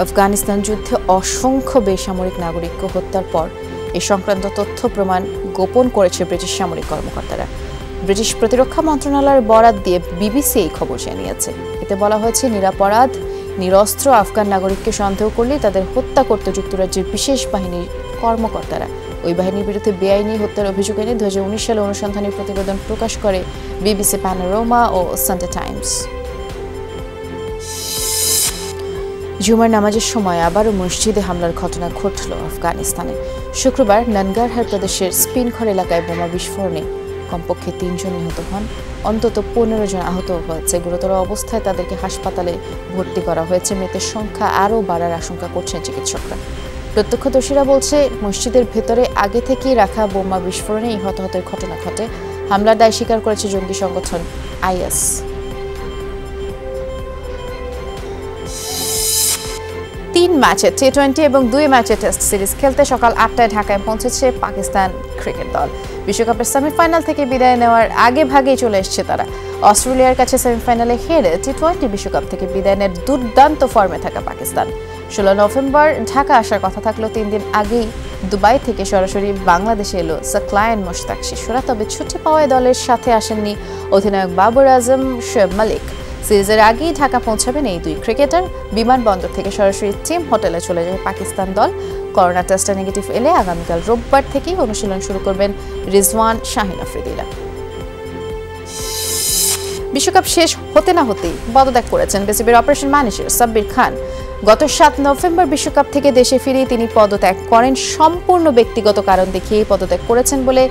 আফগানিস্তান যুদ্ধে অসংখ্য বেসামরিক নাগরিককে হত্যার পর এ সংক্রান্ত তথ্য প্রমাণ গোপন করেছে ব্রিটিশ সামরিক কর্মকর্তারা। ব্রিটিশ প্রতিরক্ষা মন্ত্রণালয়ের বরাত দিয়ে বিবিসি এই খবর জানিয়েছে। এতে বলা হয়েছে, নিরাপরাধ নিরস্ত্র আফগান নাগরিককে সন্দেহ করলে তাদের হত্যা করতে যুক্তরাজ্যের বিশেষ বাহিনীর কর্মকর্তারা। ওই বাহিনীর বিরুদ্ধে বেআইনি হত্যার অভিযোগ এনে 2019 সালে অনুসন্ধানী প্রতিবেদন প্রকাশ করে বিবিসি প্যানোরামা ও সানডে টাইমস। জুমার নামাজের সময় আবারও মসজিদে হামলার ঘটনা ঘটল আফগানিস্তানে। শুক্রবার নানগারহার প্রদেশের স্পিনখর এলাকায় বোমা বিস্ফোরণে কমপক্ষে 3 জন নিহত হন, অন্তত 15 জন আহত হয়েছে। গুরুতর অবস্থায় তাদেরকে হাসপাতালে ভর্তি করা হয়েছে। মৃতের সংখ্যা আরও বাড়ার আশঙ্কা করছেন চিকিৎসকরা। প্রত্যক্ষদর্শীরা বলছে, মসজিদের ভেতরে আগে থেকেই রাখা বোমা বিস্ফোরণে এই হতাহতের ঘটনা ঘটে। হামলার দায় স্বীকার করেছে জঙ্গি সংগঠন আইএস। 3 ম্যাচে টি-20 এবং 2 ম্যাচে টেস্ট সিরিজ খেলতে সকাল 8টায় ঢাকায় পৌঁছেছে পাকিস্তান ক্রিকেট দল। বিশ্বকাপের সেমিফাইনাল থেকে বিদায় নেওয়ার আগে ভাগেই চলে এসেছে তারা। অস্ট্রেলিয়ার কাছে সেমিফাইনালে হেরে টি-20 বিশ্বকাপ থেকে বিদায় নেয় দুর্দান্ত ফর্মে থাকা পাকিস্তান। 16 নভেম্বর ঢাকা আসার কথা থাকলেও 3 দিন আগেই দুবাই থেকে সরাসরি বাংলাদেশে এলো সাকলায়েন মোশতাক শিশুরা। তবে ছুটি পাওয়ায় দলের সাথে আসেননি অধিনায়ক বাবর আজম, শোয়েব মালিক। সিরিজের আগেই ঢাকা পৌঁছাবেন এই 2 ক্রিকেটার। বিমানবন্দর থেকে সরাসরি টিম হোটেলে চলে যাবে পাকিস্তান দল। করোনা টেস্টে নেগেটিভ এলে আগামীকাল রোববার থেকেই অনুশীলন শুরু করবেন রিজওয়ান, শাহিন আফ্রিদিরা। বিশ্বকাপ শেষ হতে না হতেই পদত্যাগ করেছেন বিসিবির অপারেশন ম্যানেজার সাব্বির খান। গত 7 নভেম্বর বিশ্বকাপ থেকে দেশে ফিরে তিনি পদত্যাগ করেন। সম্পূর্ণ ব্যক্তিগত কারণ দেখিয়ে পদত্যাগ করেছেন বলে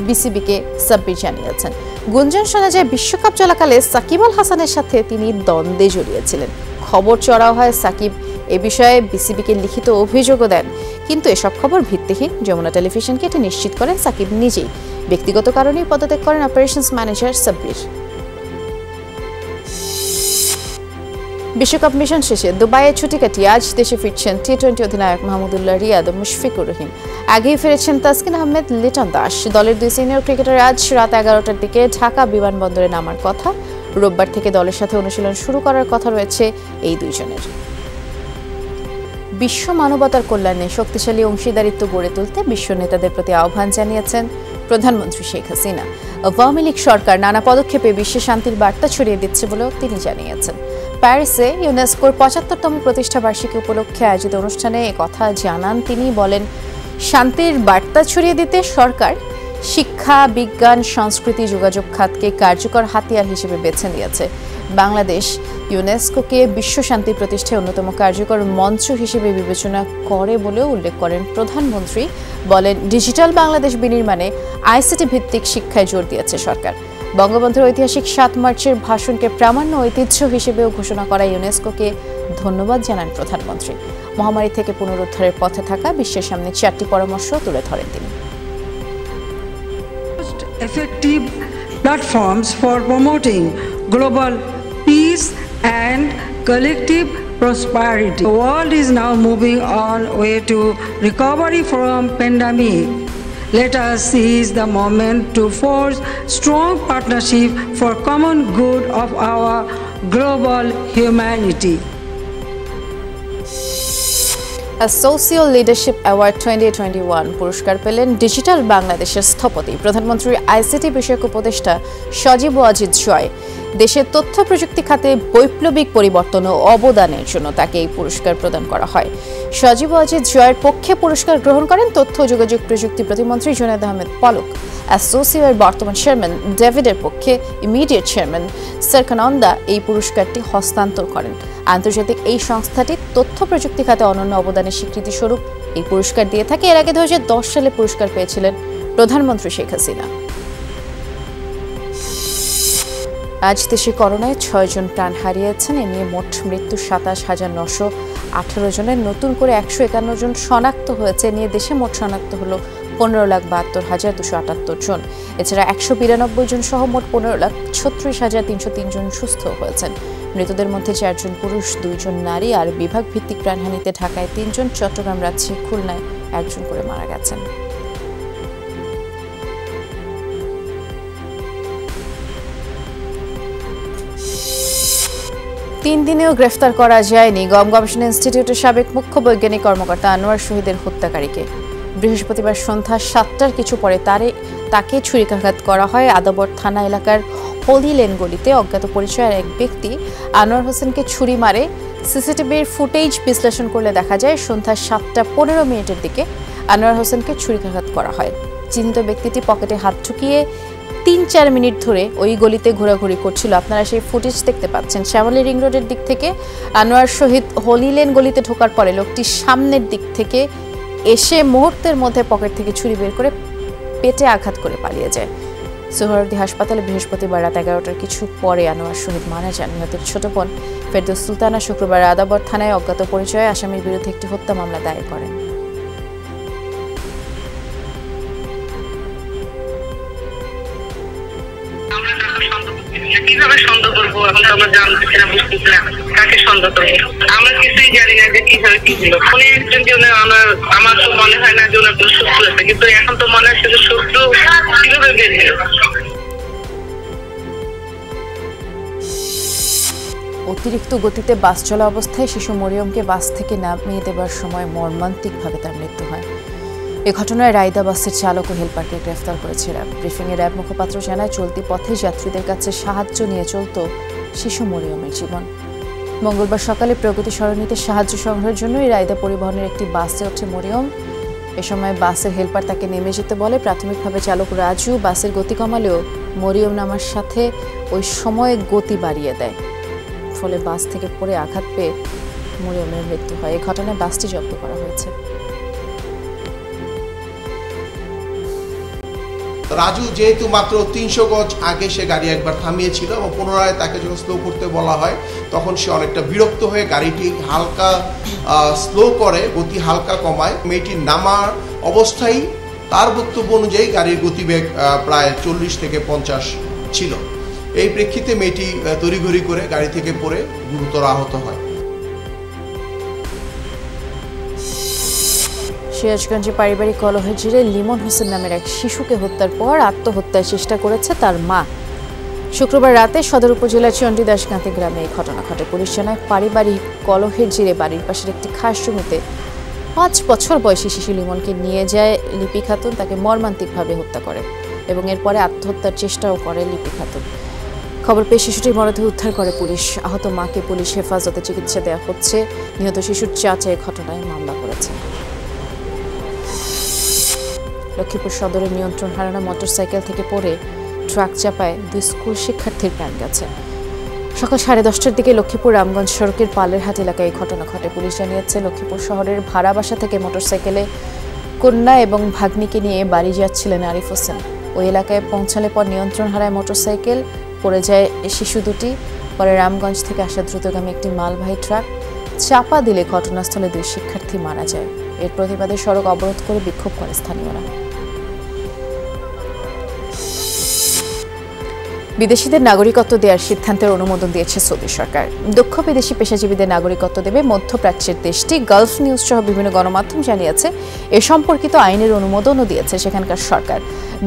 বিসিবিকে সাব্বির জানিয়েছেন। গুঞ্জন শোনা যায়, বিশ্বকাপ চলাকালে সাকিব আল হাসানের সাথে তিনি দ্বন্দ্বে জড়িয়েছিলেন। খবর চড়াও হয় সাকিব এ বিষয়ে বিসিবিকে লিখিত অভিযোগও দেন, কিন্তু এসব খবর ভিত্তিহীন। যমুনা টেলিভিশনকে এটি নিশ্চিত করেন সাকিব নিজেই। ব্যক্তিগত কারণেই পদত্যাগ করেন অপারেশনস ম্যানেজার সাব্বির। বিশ্বকাপ মিশন শেষে দুবাইয়ে ছুটি কাটিয়ে আজ দেশে ফিরছেন টি-20 অধিনায়ক মাহমুদুল্লাহ রিয়াদ ও মুশফিকুর রহিম। আগেই ফিরেছেন তাসকিন আহমেদ, লিটন দাস। দলের 2 সিনিয়র ক্রিকেটার আজ রাত 11টার দিকে ঢাকা বিমানবন্দরে নামার কথা। রোববার থেকে দলের সাথে অনুশীলন শুরু করার কথা রয়েছে এই 2 জনের। বিশ্ব মানবতার কল্যাণে শক্তিশালী অংশীদারিত্ব গড়ে তুলতে বিশ্ব নেতাদের প্রতি আহ্বান জানিয়েছেন প্রধানমন্ত্রী শেখ হাসিনা। আওয়ামী লীগ সরকার নানা পদক্ষেপে বিশ্বে শান্তির বার্তা ছড়িয়ে দিচ্ছে বলেও তিনি জানিয়েছেন। প্যারিসে ইউনেস্কোর 75তম প্রতিষ্ঠা বার্ষিকী উপলক্ষে আয়োজিত অনুষ্ঠানে একথা জানান তিনি। বলেন, শান্তির বার্তা ছড়িয়ে দিতে সরকার শিক্ষা, বিজ্ঞান, সংস্কৃতি, যোগাযোগ খাতকে কার্যকর হাতিয়ার হিসেবে বেছে নিয়েছে। বাংলাদেশ ইউনেস্কোকে বিশ্ব শান্তি প্রতিষ্ঠায় অন্যতম কার্যকর মঞ্চ হিসেবে বিবেচনা করে বলেও উল্লেখ করেন প্রধানমন্ত্রী। বলেন, ডিজিটাল বাংলাদেশ বিনির্মাণে আইসিটি ভিত্তিক শিক্ষায় জোর দিয়েছে সরকার। বঙ্গবন্ধুর ঐতিহাসিক 7 মার্চের ভাষণকে প্রামাণ্য ঐতিহ্য হিসেবেও ঘোষণা করা ইউনেস্কোকে ধন্যবাদ জানান প্রধানমন্ত্রী। মহামারী থেকে পুনরুদ্ধারের পথে থাকা বিশ্বের সামনে 4টি পরামর্শ তুলে ধরেন তিনি। Effective platforms for promoting global peace and collective prosperity. The world is now moving on way to recovery from pandemic. Let us seize the moment to forge strong partnership for common good of our global humanity. Social leadership award 2021 পুরস্কার পেলেন digital বাংলাদেশের স্থপতি, প্রধানমন্ত্রীর ICT বিষয়ক উপদেষ্টা সজীব ওয়াজিদ জয়। দেশের তথ্য প্রযুক্তি খাতে বৈপ্লবিক পরিবর্তন ও অবদানের জন্য তাকে এই পুরস্কার প্রদান করা হয়। সজীব ওয়াজিদ জয়ের পক্ষে পুরস্কার গ্রহণ করেন তথ্য ও যোগাযোগ প্রযুক্তি প্রতিমন্ত্রী জুনায়েদ আহমেদ পলক। অ্যাসোসিয়েটের বর্তমান চেয়ারম্যান ডেভিডের পক্ষে ইমিডিয়েট চেয়ারম্যান সরকানন্দা এই পুরস্কারটি হস্তান্তর করেন। আন্তর্জাতিক এই সংস্থাটি তথ্য প্রযুক্তি খাতে অনন্য অবদানের স্বীকৃতি স্বরূপ এই পুরস্কার দিয়ে থাকে। এর আগে 2010 সালে পুরস্কার পেয়েছিলেন প্রধানমন্ত্রী শেখ হাসিনা। আজ দেশে করোনায় 6 জন প্রাণ হারিয়েছেন। এ নিয়ে মোট মৃত্যু 27,918 জনের। নতুন করে 151 জন শনাক্ত হয়েছে। নিয়ে দেশে মোট শনাক্ত হলো 15,72,278 জন। এছাড়া 192 জন সহ মোট 15,36,303 জন সুস্থ হয়েছেন। মৃতদের মধ্যে 4 জন পুরুষ, 2 জন নারী। আর বিভাগ ভিত্তিক প্রাণহানিতে ঢাকায় 3 জন, চট্টগ্রাম, রাজশাহী, খুলনায় 1 জন করে মারা গেছেন। 3 দিনেও গ্রেফতার করা যায়নি গম গবেষণা ইনস্টিটিউটের সাবেক মুখ্য বৈজ্ঞানিক কর্মকর্তা আনোয়ার শহীদের হত্যাকারীকে। বৃহস্পতিবার সন্ধ্যা 7টার কিছু পরে তাকে ছুরিকাঘাত করা হয় আদাবর থানা এলাকার হোলি লেন গলিতে। অজ্ঞাত পরিচয়ের এক ব্যক্তি আনোয়ার হোসেনকে ছুরি মারে। সিসিটিভির ফুটেজ বিশ্লেষণ করলে দেখা যায় সন্ধ্যা 7:15 দিকে আনোয়ার হোসেনকে ছুরিকাঘাত করা হয়। চিহ্নিত ব্যক্তিটি পকেটে হাত ঢুকিয়ে 3-4 মিনিট ধরে ওই গলিতে ঘোরাঘুরি করছিল। আপনারা সেই ফুটেজ দেখতে পাচ্ছেন। শ্যামলী রিং রোডের দিক থেকে আনোয়ার শহীদ হোলি লেন গলিতে ঢোকার পরে লোকটি সামনের দিক থেকে এসে মুহূর্তের মধ্যে পকেট থেকে ছুরি বের করে পেটে আঘাত করে পালিয়ে যায়। সোহরাওয়ার্দী হাসপাতালে বৃহস্পতিবার রাত 11টার কিছু পরে আনোয়ার শহীদ মারা যান। নিহতের ছোট বোন ফেরদৌস সুলতানা শুক্রবার আদাবর থানায় অজ্ঞাত পরিচয়ে আসামির বিরুদ্ধে একটি হত্যা মামলা দায়ের করেন। কিভাবে সন্দেহ করবো? এখন তো আমরা জানতেছি না, বুঝতেছি না কাকে সন্দেহ করবো। আমরা কিছুই জানি না যে কিভাবে কি হলো। উনি একজন যে আমার তো মনে হয় না যে ওনার কোনো শত্রু আছে, কিন্তু এখন তো মনে হচ্ছে যে শত্রু কিভাবে বের হলো। অতিরিক্ত গতিতে বাস চলা অবস্থায় শিশু মরিয়মকে বাস থেকে নামিয়ে দেবার সময় মর্মান্তিকভাবে তার মৃত্যু হয়। এ ঘটনায় রায়দা বাসের চালক ও হেলপারকে গ্রেফতার করেছে র্যাব। ব্রিফিংয়ে র্যাব মুখপাত্র জানায়, চলতি পথে যাত্রীদের কাছে সাহায্য নিয়ে চলত শিশু মরিয়মের জীবন। মঙ্গলবার সকালে প্রগতি সরণিতে সাহায্য সংগ্রহের জন্য এই রায়দা পরিবহনের একটি বাসে ওঠে মরিয়ম। এ সময় বাসের হেলপার তাকে নেমে যেতে বলে। প্রাথমিকভাবে চালক রাজু বাসের গতি কমালেও মরিয়ম নামার সাথে ওই সময় গতি বাড়িয়ে দেয়। ফলে বাস থেকে পড়ে আঘাত পেয়ে মরিয়মের মৃত্যু হয়। এই ঘটনায় বাসটি জব্দ করা হয়েছে। রাজু যেহেতু মাত্র 300 গজ আগে সে গাড়ি একবার থামিয়েছিল এবং পুনরায় তাকে যখন স্লো করতে বলা হয় তখন সে অনেকটা বিরক্ত হয়ে গাড়িটি হালকা স্লো করে, গতি হালকা কমায়। মেয়েটির নামার অবস্থায় তার বক্তব্য অনুযায়ী গাড়ির গতিবেগ প্রায় 40 থেকে 50 ছিল। এই প্রেক্ষিতে মেয়েটি তড়িঘড়ি করে গাড়ি থেকে পড়ে গুরুতর আহত হয়। সিরাজগঞ্জে পারিবারিক কলহের জেরে লিমন হোসেন নামের এক শিশুকে হত্যার পর আত্মহত্যার চেষ্টা করেছে তার মা। শুক্রবার রাতে সদর উপজেলার চণ্ডীদাসগাঁতি গ্রামে এই ঘটনা ঘটে। পুলিশ জানায়, পারিবারিক কলহের জেরে বাড়ির পাশের একটি খাস জমিতে 5 বছর বয়সী শিশু লিমনকে নিয়ে যায় লিপি খাতুন। তাকে মর্মান্তিকভাবে হত্যা করে এবং এরপরে আত্মহত্যার চেষ্টাও করে লিপি খাতুন। খবর পেয়ে শিশুটির মরদেহ উদ্ধার করে পুলিশ। আহত মাকে পুলিশ হেফাজতে চিকিৎসা দেওয়া হচ্ছে। নিহত শিশুর চাচা এই ঘটনায় মামলা করেছে। লক্ষ্মীপুর সদরের নিয়ন্ত্রণ হারানো মোটরসাইকেল থেকে পড়ে ট্রাক চাপায় 2 স্কুল শিক্ষার্থীর প্রাণ গেছে। সকাল 10:30টার দিকে লক্ষ্মীপুর রামগঞ্জ সড়কের পালেরহাট এলাকায় এই ঘটনা ঘটে। পুলিশ জানিয়েছে, লক্ষ্মীপুর শহরের ভাড়া বাসা থেকে মোটরসাইকেলে কন্যা এবং ভাগ্নিকে নিয়ে বাড়ি যাচ্ছিলেন আরিফ হোসেন। ওই এলাকায় পৌঁছালে পর নিয়ন্ত্রণ হারায় মোটরসাইকেল, পড়ে যায় শিশু দুটি। পরে রামগঞ্জ থেকে আসা দ্রুতগামী একটি মালবাহী ট্রাক চাপা দিলে ঘটনাস্থলে 2 শিক্ষার্থী মারা যায়। এর প্রতিবাদে সড়ক অবরোধ করে বিক্ষোভ করে স্থানীয়রা। বিদেশিদের নাগরিকত্ব দেওয়ার সিদ্ধান্তের অনুমোদন দিয়েছে সৌদি সরকার। দক্ষ বিদেশি পেশাজীবীদের নাগরিকত্ব দেবে মধ্যপ্রাচ্যের দেশটি। গালফ নিউজ সহ বিভিন্ন গণমাধ্যম জানিয়েছে, এ সম্পর্কিত আইনের অনুমোদনও দিয়েছে সেখানকার সরকার।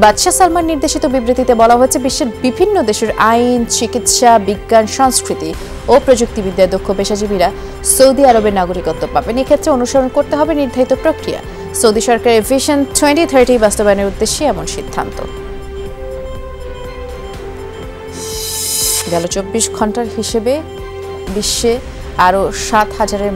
বাদশাহ সালমান নির্দেশিত বিবৃতিতে বলা হয়েছে, বিশ্বের বিভিন্ন দেশের আইন, চিকিৎসা, বিজ্ঞান, সংস্কৃতি ও প্রযুক্তিবিদ্যায় দক্ষ পেশাজীবীরা সৌদি আরবের নাগরিকত্ব পাবেন। এক্ষেত্রে অনুসরণ করতে হবে নির্ধারিত প্রক্রিয়া। সৌদি সরকারের ভিশন 2030 বাস্তবায়নের উদ্দেশ্যে এমন সিদ্ধান্ত। গেল 24 ঘন্টার হিসেবে বিশ্বে আরও 7,000-এর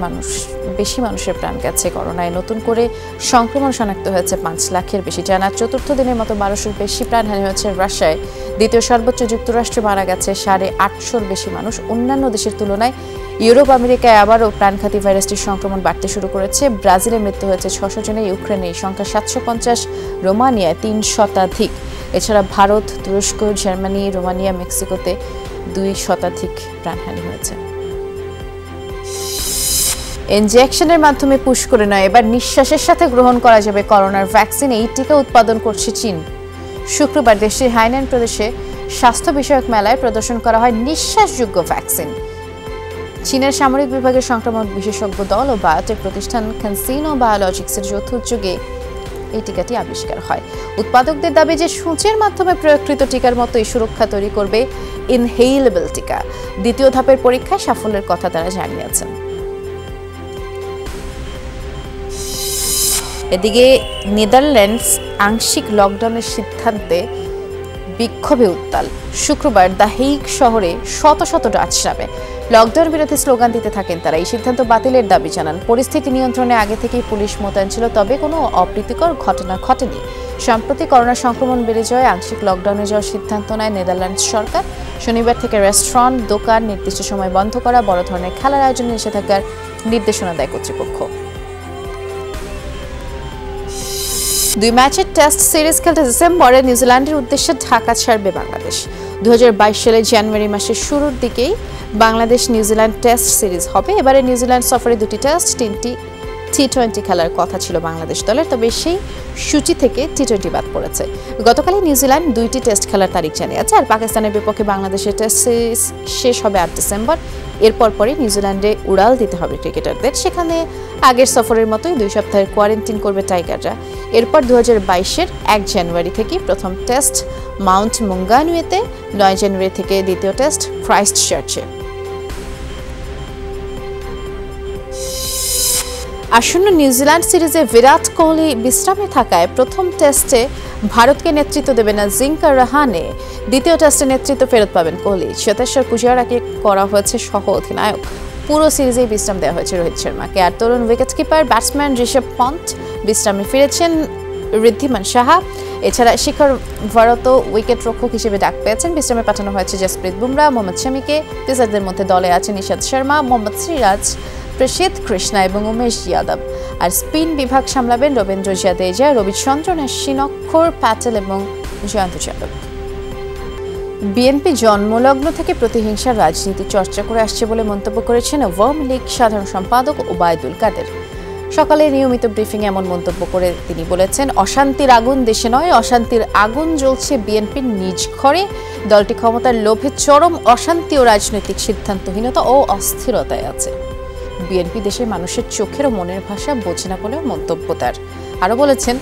বেশি মানুষের প্রাণ গেছে। করোনায় নতুন করে সংক্রমণ শনাক্ত হয়েছে 5 লাখের বেশি। টানা চতুর্থ দিনের মতো 1200-এর বেশি প্রাণহানি হয়েছে রাশিয়ায়। দ্বিতীয় সর্বোচ্চ যুক্তরাষ্ট্রে মারা গেছে 850-এর বেশি মানুষ। অন্যান্য দেশের তুলনায় ইউরোপ, আমেরিকায় আবারও প্রাণঘাতী ভাইরাসটির সংক্রমণ বাড়তে শুরু করেছে। ব্রাজিলে মৃত্যু হয়েছে 600 জনে, ইউক্রেনে এই সংখ্যা 750, রোমানিয়ায় 3 শতাধিক। এছাড়া ভারত, তুরস্ক, জার্মানি, রোমানিয়া, মেক্সিকোতে 2 শতাধিক প্রাণহানি হয়েছে। ইনজেকশনের মাধ্যমে পুশ করে নয়, এবার নিঃশ্বাসের সাথে গ্রহণ করা যাবে করোনার ভ্যাকসিন। এই টিকা উৎপাদন করছে চীন। শুক্রবার দেশটির হাইনান প্রদেশে স্বাস্থ্য বিষয়ক মেলায় প্রদর্শন করা হয় নিঃশ্বাসযোগ্য ভ্যাকসিন। চীনের সামরিক বিভাগের সংক্রমণ বিশেষজ্ঞ দল ও বায়োটেক প্রতিষ্ঠান কানসিনো বায়োলজিক্সের যৌথ উদ্যোগে এই টিকাটি আবিষ্কার হয়। উৎপাদকদের দাবি যে সূচের মাধ্যমে প্রয়োগকৃত টিকার মতোই সুরক্ষা তৈরি করবে ইনহেইলেবল টিকা। দ্বিতীয় ধাপের পরীক্ষায় সাফল্যের কথা তারা জানিয়েছেন। এদিকে নেদারল্যান্ডস আংশিক লকডাউনের সিদ্ধান্তে বিক্ষোভে উত্তাল। শুক্রবার দ্য হেগ শহরে শত শত ডাচ নামে লকডাউন বিরোধী স্লোগান দিতে থাকেন তারা। এই সিদ্ধান্ত বাতিলের দাবি জানান। পরিস্থিতি নিয়ন্ত্রণে আগে থেকেই পুলিশ মোতায়েন ছিল, তবে কোনো অপ্রীতিকর ঘটনা ঘটেনি। সম্প্রতি করোনা সংক্রমণ বেড়ে যাওয়ায় আংশিক লকডাউনে যাওয়ার সিদ্ধান্ত নেয় নেদারল্যান্ডস সরকার। শনিবার থেকে রেস্টুরেন্ট, দোকান নির্দিষ্ট সময় বন্ধ করা, বড় ধরনের খেলার আয়োজনে নিষেধাজ্ঞার নির্দেশনা দেয় কর্তৃপক্ষ। 2 ম্যাচের টেস্ট সিরিজ খেলতে ডিসেম্বরে নিউজিল্যান্ডের উদ্দেশ্যে ঢাকা ছাড়বে বাংলাদেশ। 2022 সালের জানুয়ারি মাসের শুরুর দিকেই বাংলাদেশ নিউজিল্যান্ড টেস্ট সিরিজ হবে। এবারে নিউজিল্যান্ড সফরে 2টি টেস্ট, 3টি টি20 খেলার কথা ছিল বাংলাদেশ দলের, তবে সেই সূচি থেকে টি20 বাদ পড়েছে। গতকালই নিউজিল্যান্ড 2টি টেস্ট খেলার তারিখ জানিয়েছে। আর পাকিস্তানের বিপক্ষে বাংলাদেশের টেস্ট সিরিজ শেষ হবে 8 ডিসেম্বর। এরপর পরে নিউজিল্যান্ডে উড়াল দিতে হবে ক্রিকেটারদের। সেখানে আগের সফরের মতোই 2 সপ্তাহের কোয়ারেন্টাইন করবে টাইগাররা। এরপর 2022-এর 1 জানুয়ারি থেকে প্রথম টেস্ট মাউন্ট মুঙ্গানুয়েতে, 9 জানুয়ারি থেকে দ্বিতীয় টেস্ট ক্রাইস্ট চার্চে। আসন্ন নিউজিল্যান্ড সিরিজে বিরাট কোহলি বিশ্রামে থাকায় প্রথম টেস্টে ভারতকে নেতৃত্ব দেবে না জিঙ্কা রাহানে। দ্বিতীয় টেস্টে নেতৃত্ব ফেরত পাবেন কোহলি। চেতেশ্বর পূজারাকে করা হয়েছে সহ অধিনায়ক। পুরো সিরিজেই বিশ্রাম দেওয়া হয়েছে রোহিত শর্মাকে। আর তরুণ উইকেটকিপার ব্যাটসম্যান ঋষভ পন্থ বিশ্রামে ফিরেছেন। ঋদ্ধিমান সাহা এছাড়া শিখর ভারত উইকেট রক্ষক হিসেবে ডাক পেয়েছেন। বিশ্রামে পাঠানো হয়েছে জসপ্রীত বুমরা, মোহাম্মদ শামিকে। পেসারদের মধ্যে দলে আছেন ইশান্ত শর্মা, মোহাম্মদ সিরাজ, প্রসিদ্ধ কৃষ্ণা এবং উমেশ যাদব। আর স্পিন বিভাগ সামলাবেন রবীন্দ্র জাদেজা, রবিচন্দ্রন অশ্বিন, অক্ষর প্যাটেল এবং জয়ন্ত যাদব। বিএনপি জন্মলগ্ন থেকে প্রতিহিংসার রাজনীতি চর্চা করে আসছে বলে মন্তব্য করেছেন আওয়ামী লীগ সাধারণ সম্পাদক ওবায়দুল কাদের। সকালে নিয়মিত ব্রিফিংয়ে এমন মন্তব্য করে তিনি বলেছেন, অশান্তির আগুন দেশে নয়, অশান্তির আগুন জ্বলছে বিএনপির নিজ ঘরে। দলটি ক্ষমতার লোভে চরম অশান্তি ও রাজনৈতিক সিদ্ধান্তহীনতা ও অস্থিরতায় আছে। বিএনপি দেশের মানুষের চোখের ও মনের ভাষা বোঝে না বলেও মন্তব্য তার। আরও বলেছেন,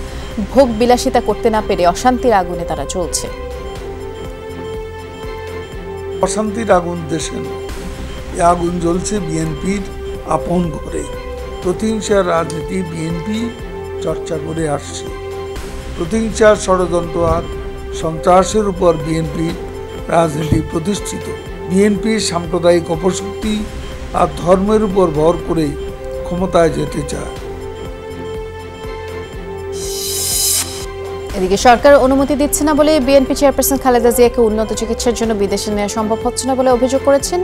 ভোগ বিলাসিতা করতে না পেরে অশান্তির আগুনে তারা জ্বলছে। অশান্তির আগুন দেশে নয়, এই আগুন জ্বলছে বিএনপির আপন ঘরে। প্রতিহিংসার রাজনীতি বিএনপি চর্চা করে আসছে। প্রতিহিংসার ষড়যন্ত্র আর সন্ত্রাসের উপর বিএনপির রাজনীতি প্রতিষ্ঠিত। বিএনপির সাম্প্রদায়িক অপশক্তি আর ধর্মের উপর ভর করে ক্ষমতায় যেতে চায়। এদিকে সরকার অনুমতি দিচ্ছে না বলে বিএনপি চেয়ারপারসন খালেদা জিয়াকে উন্নত চিকিৎসার জন্য বিদেশে নেওয়া সম্ভব হচ্ছে না বলে অভিযোগ করেছেন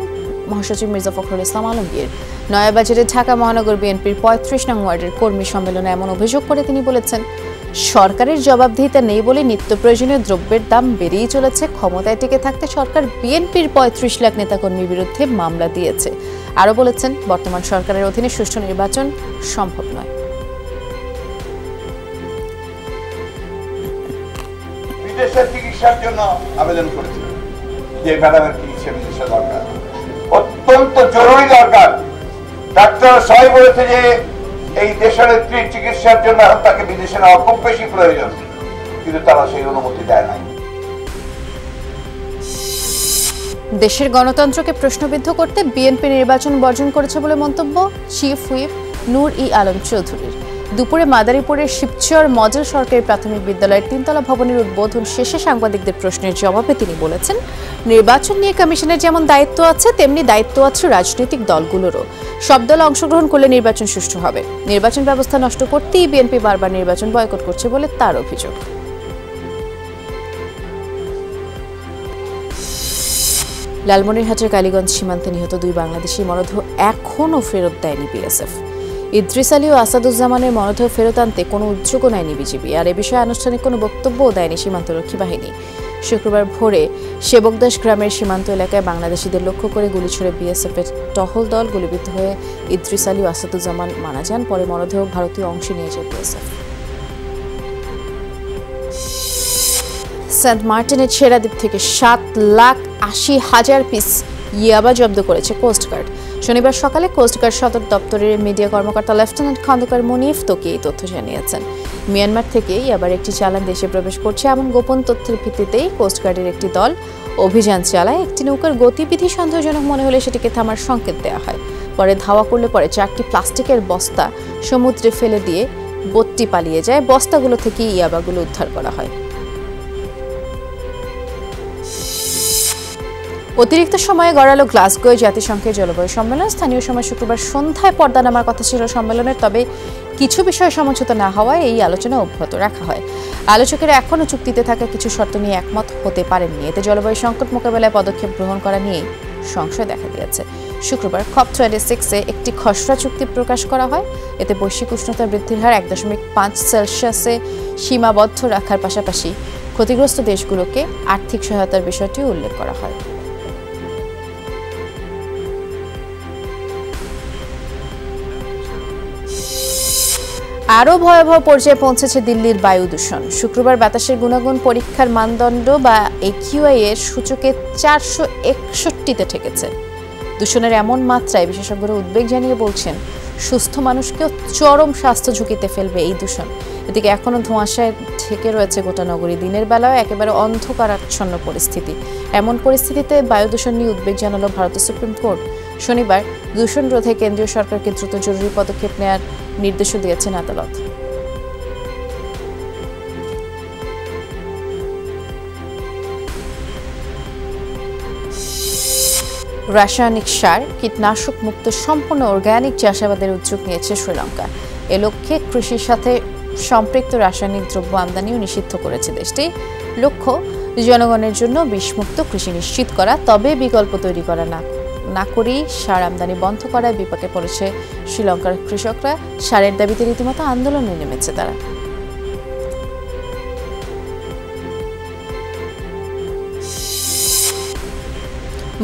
মহাসচিব মির্জা ফখরুল ইসলাম আলমগীর। নয়াবাজারে ঢাকা মহানগর বিএনপির 35 নং ওয়ার্ডের কর্মী সম্মেলনে এমন অভিযোগ করে তিনি বলেছেন, সরকারের জবাবদিহিতা নেই বলে নিত্য প্রয়োজনীয় দ্রব্যের দাম বেড়েই চলেছে। ক্ষমতায় টিকে থাকতে সরকার বিএনপির 35 লাখ নেতাকর্মীর বিরুদ্ধে মামলা দিয়েছে। আরও বলেছেন, বর্তমান সরকারের অধীনে সুষ্ঠু নির্বাচন সম্ভব নয়। বিদেশের চিকিৎসার জন্য আবেদন করেছিলেন যে ম্যাডামের চিকিৎসা বিদেশে দরকার, অত্যন্ত জরুরি দরকার। ডাক্তার সবাই বলেছে যে এই দেশের চিকিৎসার জন্য এখন তাকে বিদেশে নেওয়া খুব বেশি প্রয়োজন, কিন্তু তারা সেই অনুমতি দেয় নাই। দেশের গণতন্ত্রকে প্রশ্নবিদ্ধ করতে বিএনপি নির্বাচন বর্জন করেছে বলে মন্তব্য চিফ হুইপ নূর ই আলম চৌধুরীর। দুপুরে মাদারীপুরের শিবচর মডেল সরকারি প্রাথমিক বিদ্যালয়ের 3তলা ভবনের উদ্বোধন শেষে সাংবাদিকদের প্রশ্নের জবাবে তিনি বলেছেন, নির্বাচন নিয়ে কমিশনের যেমন দায়িত্ব আছে তেমনি দায়িত্ব আছে রাজনৈতিক দলগুলোরও। সব দল অংশগ্রহণ করলে নির্বাচন সুষ্ঠু হবে। নির্বাচন ব্যবস্থা নষ্ট করতেই বিএনপি বারবার নির্বাচন বয়কট করছে বলে তার অভিযোগ। লালমনিরহাটের কালীগঞ্জ সীমান্তে নিহত 2 বাংলাদেশি মরদেহ এখনও ফেরত দেয়নি বিএসএফ। ইদ্রিস আলী ও আসাদুজ্জামানের মরদেহ ফেরত আনতে কোনো উদ্যোগও নেয়নি বিজিবি। আর এ বিষয়ে আনুষ্ঠানিক কোনো বক্তব্যও দেয়নি সীমান্তরক্ষী বাহিনী। শুক্রবার ভোরে সেবকদাস গ্রামের সীমান্ত এলাকায় বাংলাদেশিদের লক্ষ্য করে গুলি ছুড়ে বিএসএফের টহল দল। গুলিবিদ্ধ হয়ে ইদ্রিস আলী ও আসাদুজ্জামান মারা যান। পরে মরদেহ ভারতীয় অংশে নিয়ে যায় বিএসএফ। সেন্ট মার্টিনের ছেড়াদ্বীপ থেকে 7,80,000 পিস ইয়াবা জব্দ করেছে কোস্টগার্ড। শনিবার সকালে কোস্টগার্ড সদর দপ্তরের মিডিয়া কর্মকর্তা লেফটেন্যান্ট খন্দকার মুনিফ তোকি এই তথ্য জানিয়েছেন। মিয়ানমার থেকেই আবার একটি চালান দেশে প্রবেশ করছে এমন গোপন তথ্যের ভিত্তিতেই কোস্টগার্ডের একটি দল অভিযান চালায়। একটি নৌকার গতিবিধি সন্দেহজনক মনে হলে সেটিকে থামার সংকেত দেওয়া হয়। পরে ধাওয়া করলে পরে 4টি প্লাস্টিকের বস্তা সমুদ্রে ফেলে দিয়ে বোটটি পালিয়ে যায়। বস্তাগুলো থেকে ইয়াবাগুলো উদ্ধার করা হয়। অতিরিক্ত সময়ে গড়ালো গ্লাসগোয় জাতিসংঘের জলবায়ু সম্মেলন। স্থানীয় সময় শুক্রবার সন্ধ্যায় পর্দা নামার কথা ছিল সম্মেলনের, তবে কিছু বিষয়ে সমঝোতা না হওয়ায় এই আলোচনা অব্যাহত রাখা হয়। আলোচকেরা এখনও চুক্তিতে থাকা কিছু শর্ত নিয়ে একমত হতে পারেননি। এতে জলবায়ু সংকট মোকাবেলায় পদক্ষেপ গ্রহণ করা নিয়ে সংশয় দেখা দিয়েছে। শুক্রবার COP26-এ একটি খসড়া চুক্তি প্রকাশ করা হয়। এতে বৈশ্বিক উষ্ণতা বৃদ্ধির হার 1.5 সেলসিয়াসে সীমাবদ্ধ রাখার পাশাপাশি ক্ষতিগ্রস্ত দেশগুলোকে আর্থিক সহায়তার বিষয়টিও উল্লেখ করা হয়। আরও ভয়াবহ পর্যায়ে পৌঁছেছে দিল্লির বায়ু দূষণ। শুক্রবার বাতাসের গুণাগুণ পরীক্ষার মানদণ্ড বা AQI এর সূচকে 461-তে ঠেকেছে। দূষণের এমন মাত্রায় বিশেষজ্ঞরা উদ্বেগ জানিয়ে বলছেন, সুস্থ মানুষকেও চরম স্বাস্থ্য ঝুঁকিতে ফেলবে এই দূষণ। এদিকে এখনও ধোঁয়াশায় ঢেকে রয়েছে গোটা নগরী। দিনের বেলায় একেবারে অন্ধকারাচ্ছন্ন পরিস্থিতি। এমন পরিস্থিতিতে বায়ু দূষণ নিয়ে উদ্বেগ জানালো ভারতের সুপ্রিম কোর্ট। শনিবার দূষণ রোধে কেন্দ্রীয় সরকারকে দ্রুত জরুরি পদক্ষেপ নেওয়ার নির্দেশও দিয়েছেন আদালত। রাসায়নিক সার, কীটনাশক মুক্ত সম্পূর্ণ অর্গানিক চাষাবাদের উদ্যোগ নিয়েছে শ্রীলঙ্কা। এ লক্ষ্যে কৃষির সাথে সম্পৃক্ত রাসায়নিক দ্রব্য আমদানিও নিষিদ্ধ করেছে দেশটি। লক্ষ্য জনগণের জন্য বিষমুক্ত কৃষি নিশ্চিত করা, তবে বিকল্প তৈরি করা না করেই সার আমদানি বন্ধ করায় বিপাকে পড়েছে শ্রীলঙ্কার কৃষকরা। সারের দাবিতে রীতিমতো আন্দোলনে নেমেছে তারা।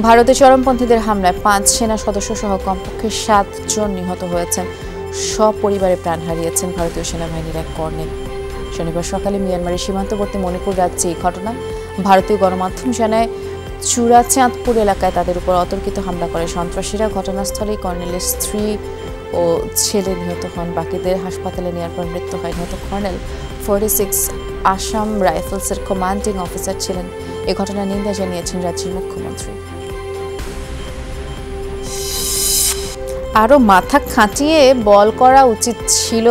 ভারতে চরমপন্থীদের হামলায় 5 সেনা সদস্য সহ কমপক্ষে 7 জন নিহত হয়েছেন। সপরিবারে প্রাণ হারিয়েছেন ভারতীয় সেনাবাহিনীর এক কর্নেল। শনিবার সকালে মিয়ানমারের সীমান্তবর্তী মণিপুর রাজ্যে এই ঘটনা। ভারতীয় গণমাধ্যম জানায়, চূড়াচাঁদপুর এলাকায় তাদের উপর অতর্কিত হামলা করে সন্ত্রাসীরা। ঘটনাস্থলেই কর্নেলের স্ত্রী ও ছেলে নিহত হন। বাকিদের হাসপাতালে নেওয়ার পর মৃত্যু হয়। নিহত কর্নেল 46 আসাম রাইফেলসের কমান্ডিং অফিসার ছিলেন। এ ঘটনার নিন্দা জানিয়েছেন রাজ্যের মুখ্যমন্ত্রী। আরও মাথা খাটিয়ে বল করা উচিত ছিল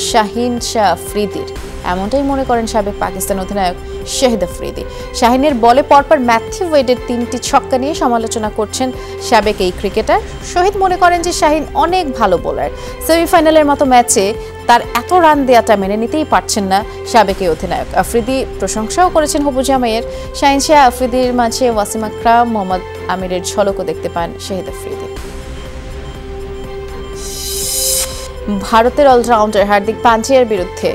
শাহিন শাহ আফ্রিদির, এমনটাই মনে করেন সাবেক পাকিস্তান অধিনায়ক শাহিদ আফ্রিদি। শাহিনের বলে পরপর ম্যাথিউ ওয়েডের 3টি ছক্কা নিয়ে সমালোচনা করছেন সাবেক এই ক্রিকেটার। শহীদ মনে করেন যে শাহিন অনেক ভালো বোলার। সেমিফাইনালের মতো ম্যাচে তার এত রান দেওয়াটা মেনে নিতেই পারছেন না সাবেক এই অধিনায়ক। আফ্রিদি প্রশংসাও করেছেন হবু জামাইয়ের। শাহিন শাহ আফ্রিদির মাঝে ওয়াসিম আকরাম, মোহাম্মদ আমিরের ঝলকও দেখতে পান শাহিদ আফ্রিদি। ভারতের অলরাউন্ডার হার্দিক পান্ডিয়ার বিরুদ্ধে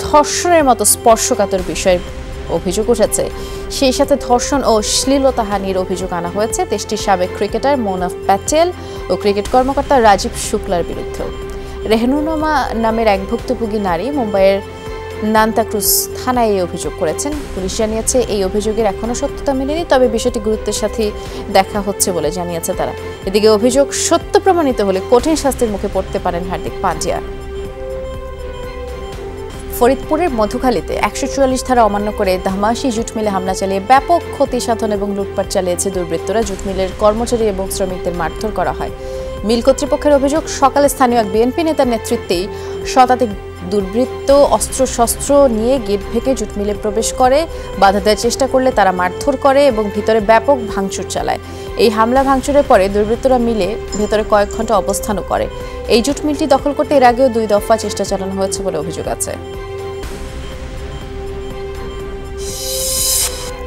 ধর্ষণের মতো স্পর্শকাতর বিষয়ের অভিযোগ উঠেছে। সেই সাথে ধর্ষণ ও শ্লীলতাহানির অভিযোগ আনা হয়েছে দেশটির সাবেক ক্রিকেটার মৌনভ প্যাটেল ও ক্রিকেট কর্মকর্তা রাজীব শুক্লার বিরুদ্ধেও। রেহনুমা নামের এক ভুক্তভোগী নারী মুম্বাইয়ের নান্তাক্রুজ থানায় এই অভিযোগ করেছেন। পুলিশ জানিয়েছে এই অভিযোগের এখনও সত্যতা মেলেনি, তবে বিষয়টি গুরুত্বের সাথে দেখা হচ্ছে বলে জানিয়েছে তারা। এদিকে অভিযোগ সত্য প্রমাণিত হলে কঠিন শাস্তির মুখে পড়তে পারেন হার্দিক পান্ডিয়া। ফরিদপুরের মধুখালীতে 144 ধারা অমান্য করে ধামাসি জুট মিলে হামলা চালিয়ে ব্যাপক ক্ষতি সাধন এবং লুটপাট চালিয়েছে দুর্বৃত্তরা। জুট মিলের কর্মচারী এবং শ্রমিকদের মারধর করা হয়। মিল কর্তৃপক্ষের অভিযোগ, সকালে স্থানীয় এক বিএনপি নেতার নেতৃত্বেই শতাধিক দুর্বৃত্ত অস্ত্রশস্ত্র নিয়ে গেট ভেঙে জুট মিলে প্রবেশ করে। বাধা দেওয়ার চেষ্টা করলে তারা মারধর করে এবং ভিতরে ব্যাপক ভাঙচুর চালায়। এই হামলা ভাঙচুরের পরে দুর্বৃত্তরা মিলে ভেতরে কয়েক ঘন্টা অবস্থানও করে। এই জুট মিলটি দখল করতে এর আগেও 2 দফা চেষ্টা চালানো হয়েছে বলে অভিযোগ আছে।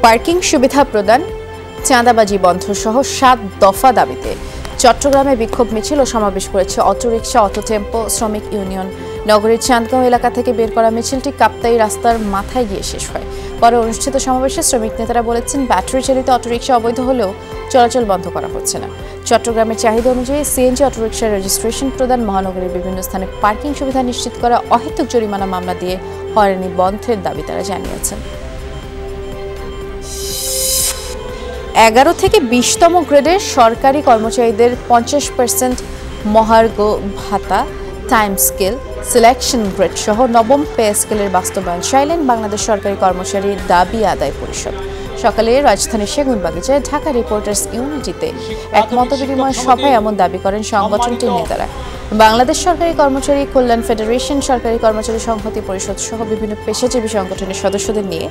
পার্কিং সুবিধা প্রদান, চাঁদাবাজি বন্ধ সহ 7 দফা দাবিতে চট্টগ্রামে বিক্ষোভ মিছিল ও সমাবেশ করেছে অটোরিকশা, অটো টেম্পো শ্রমিক ইউনিয়ন। নগরীর চাঁদগাঁও এলাকা থেকে বের করা মিছিলটি কাপ্তাই রাস্তার মাথায় গিয়ে শেষ হয়। পরে অনুষ্ঠিত সমাবেশে শ্রমিক নেতারা বলেছেন, ব্যাটারি চালিত অটোরিকশা অবৈধ হলেও চলাচল বন্ধ করা হচ্ছে না। চট্টগ্রামের চাহিদা অনুযায়ী সিএনজি অটোরিকশার রেজিস্ট্রেশন প্রদান, মহানগরীর বিভিন্ন স্থানে পার্কিং সুবিধা নিশ্চিত করা, অহেতুক জরিমানা মামলা দিয়ে হয়রানি বন্ধের দাবি তারা জানিয়েছেন। 11 থেকে 20তম গ্রেডের সরকারি কর্মচারীদের 50% মহার্ঘ ভাতা, টাইম স্কেল, সিলেকশন গ্রেড সহ নবম পে স্কেলের বাস্তবায়ন চাইলেন বাংলাদেশ সরকারি কর্মচারীর দাবি আদায় পরিষদ। সকালে রাজধানীর সেগুনবাগিচায় ঢাকা রিপোর্টার্স ইউনিটিতে এক মতবিনিময় সভায় এমন দাবি করেন সংগঠনটির নেতারা। বাংলাদেশ সরকারি কর্মচারী কল্যাণ ফেডারেশন, সরকারি কর্মচারী সংহতি পরিষদ সহ বিভিন্ন পেশাজীবী সংগঠনের সদস্যদের নিয়ে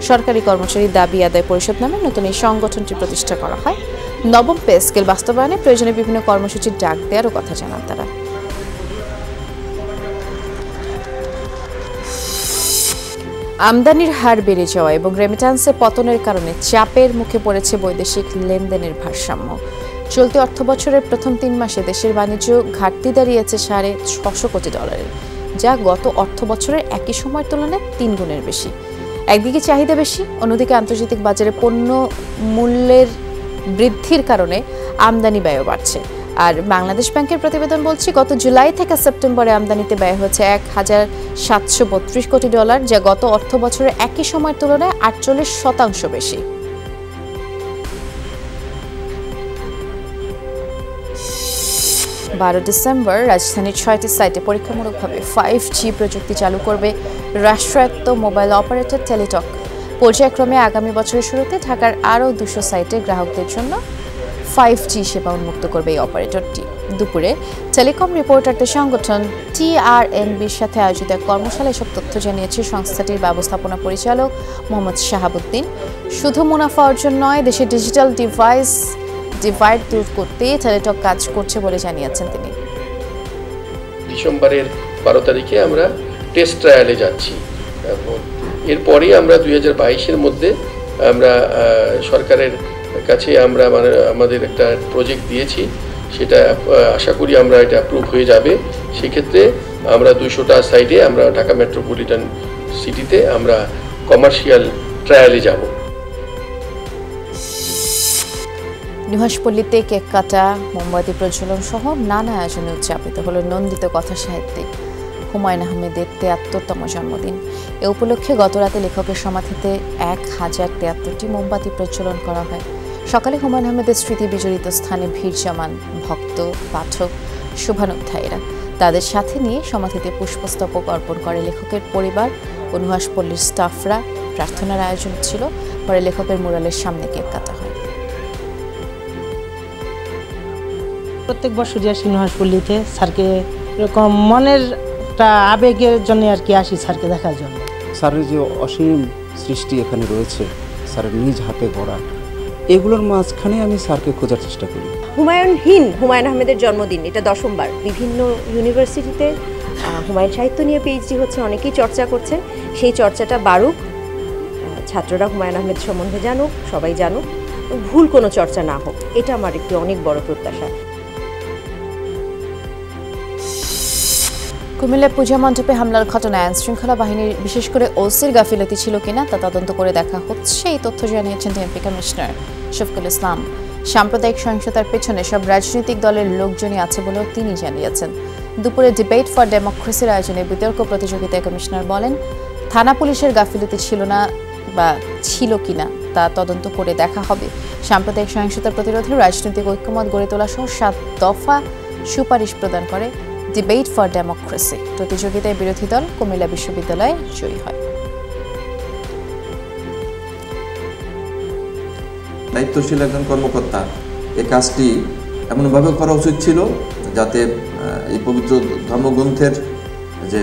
সরকারি কর্মচারী দাবি আদায় পরিষদ নামে নতুন এই সংগঠনটি প্রতিষ্ঠা করা হয়। নবম পে স্কেল বাস্তবায়নে প্রয়োজনে বিভিন্ন কর্মসূচির ডাক দেওয়ারও কথা জানান তারা। আমদানির হার বেড়ে যাওয়া এবং রেমিট্যান্সের পতনের কারণে চাপের মুখে পড়েছে বৈদেশিক লেনদেনের ভারসাম্য। চলতি অর্থবছরের প্রথম 3 মাসে দেশের বাণিজ্য ঘাটতি দাঁড়িয়েছে $650 কোটি, যা গত অর্থবছরের একই সময়ের তুলনায় 3 গুণের বেশি। একদিকে চাহিদা বেশি, অন্যদিকে আন্তর্জাতিক বাজারে পণ্য মূল্যের বৃদ্ধির কারণে আমদানি ব্যয় বাড়ছে। আর বাংলাদেশ ব্যাংকের প্রতিবেদন বলছে গত জুলাই থেকে সেপ্টেম্বরে আমদানিতে ব্যয় হয়েছে $1,732 কোটি, যা গত অর্থবছরের একই সময়ের তুলনায় 48% বেশি। ডিসেম্বর রাজধানীর 6টি সাইটে পরীক্ষামূলকভাবে 5G প্রযুক্তি চালু করবে রাষ্ট্রায়ত্ত মোবাইল অপারেটর টেলিটক। পর্যায়ক্রমে আগামী বছরের শুরুতে ঢাকার আরও 200 সাইটে গ্রাহকদের জন্য 5G সেবা উন্মুক্ত করবে এই অপারেটরটি। দুপুরে টেলিকম রিপোর্টারদের সংগঠন TRNB'র সাথে আয়োজিত এক কর্মশালায় এসব তথ্য জানিয়েছে সংস্থাটির ব্যবস্থাপনা পরিচালক মোহাম্মদ শাহাবুদ্দিন। শুধু মুনাফা অর্জন নয়, দেশের ডিজিটাল ডিভাইড দূর করতে টেলিটক কাজ করছে বলে জানিয়েছেন তিনি। ডিসেম্বরের 12 তারিখে আমরা টেস্ট ট্রায়ালে যাচ্ছি এবং এরপরেই আমরা 2022-এর মধ্যে আমরা সরকারের কাছে আমরা আমাদের একটা প্রজেক্ট দিয়েছি, সেটা আশা করি আমরা এটা অ্যাপ্রুভ হয়ে যাবে। সেক্ষেত্রে আমরা 200টা সাইটে আমরা ঢাকা মেট্রোপলিটন সিটিতে আমরা কমার্শিয়াল ট্রায়ালে যাব। নুহাশপল্লীতে কেক কাটা, মোমবাতি প্রজ্বলন সহ নানা আয়োজনে উদযাপিত হলো নন্দিত কথা সাহিত্যিক হুমায়ুন আহমেদের 73তম জন্মদিন। এ উপলক্ষে গতরাতে লেখকের সমাধিতে 1073টি মোমবাতি প্রজ্বলন করা হয়। সকালে হুমায়ুন আহমেদের স্মৃতি বিজড়িত স্থানে ভিড় জমান ভক্ত, পাঠক, শুভানুধ্যায়ীরা। তাদের সাথে নিয়ে সমাধিতে পুষ্পস্তবক অর্পণ করে লেখকের পরিবার ও নুহাশপল্লীর স্টাফরা। প্রার্থনার আয়োজন ছিল, পরে লেখকের মুরালের সামনে কেক কাটা হয়। প্রত্যেক বছরই আসি নুহাশপল্লীতে, স্যারকে এরকম মনের একটা আবেগের জন্য আর কি আসি স্যারকে দেখার জন্য। স্যারের যে অসীম সৃষ্টি এখানে রয়েছে, স্যারের নিজ হাতে গড়া, এগুলোর মাঝখানে আমি স্যারকে খোঁজার চেষ্টা করি। হুমায়ুন আহমেদের জন্মদিন, এটা 10বার। বিভিন্ন ইউনিভার্সিটিতে হুমায়ুন সাহিত্য নিয়ে পিএইচডি হচ্ছে, অনেকেই চর্চা করছে। সেই চর্চাটা বাড়ুক, ছাত্ররা হুমায়ুন আহমেদ সম্বন্ধে জানুক, সবাই জানুক, ভুল কোনো চর্চা না হোক, এটা আমার একটি অনেক বড় প্রত্যাশা। কুমিল্লা পূজা মণ্ডপে হামলার ঘটনায় আইনশৃঙ্খলা বাহিনীর বিশেষ করে ওসির গাফিলতি ছিল কিনা তা তদন্ত করে দেখা হচ্ছে, এই তথ্য জানিয়েছেন ডিএমপি কমিশনার শফিকুল ইসলাম। সাম্প্রদায়িক সহিংসতার পেছনে সব রাজনৈতিক দলের লোকজনই আছে বলেও তিনি জানিয়েছেন। দুপুরে ডিবেট ফর ডেমোক্রেসির আয়োজনে বিতর্ক প্রতিযোগিতায় কমিশনার বলেন, থানা পুলিশের গাফিলতি ছিল না বা ছিল কিনা তা তদন্ত করে দেখা হবে। সাম্প্রদায়িক সহিংসতার প্রতিরোধে রাজনৈতিক ঐক্যমত গড়ে তোলা সহ 7 দফা সুপারিশ প্রদান করে ডিবেট ফর ডেমোক্রেসি। প্রতিযোগিতায় বিরোধী দল কুমিল্লা বিশ্ববিদ্যালয়ে জয়ী হয়। দায়িত্বশীল একজন কর্মকর্তা এই কাজটি এমনভাবে করা উচিত ছিল যাতে এই পবিত্র ধর্মগ্রন্থের যে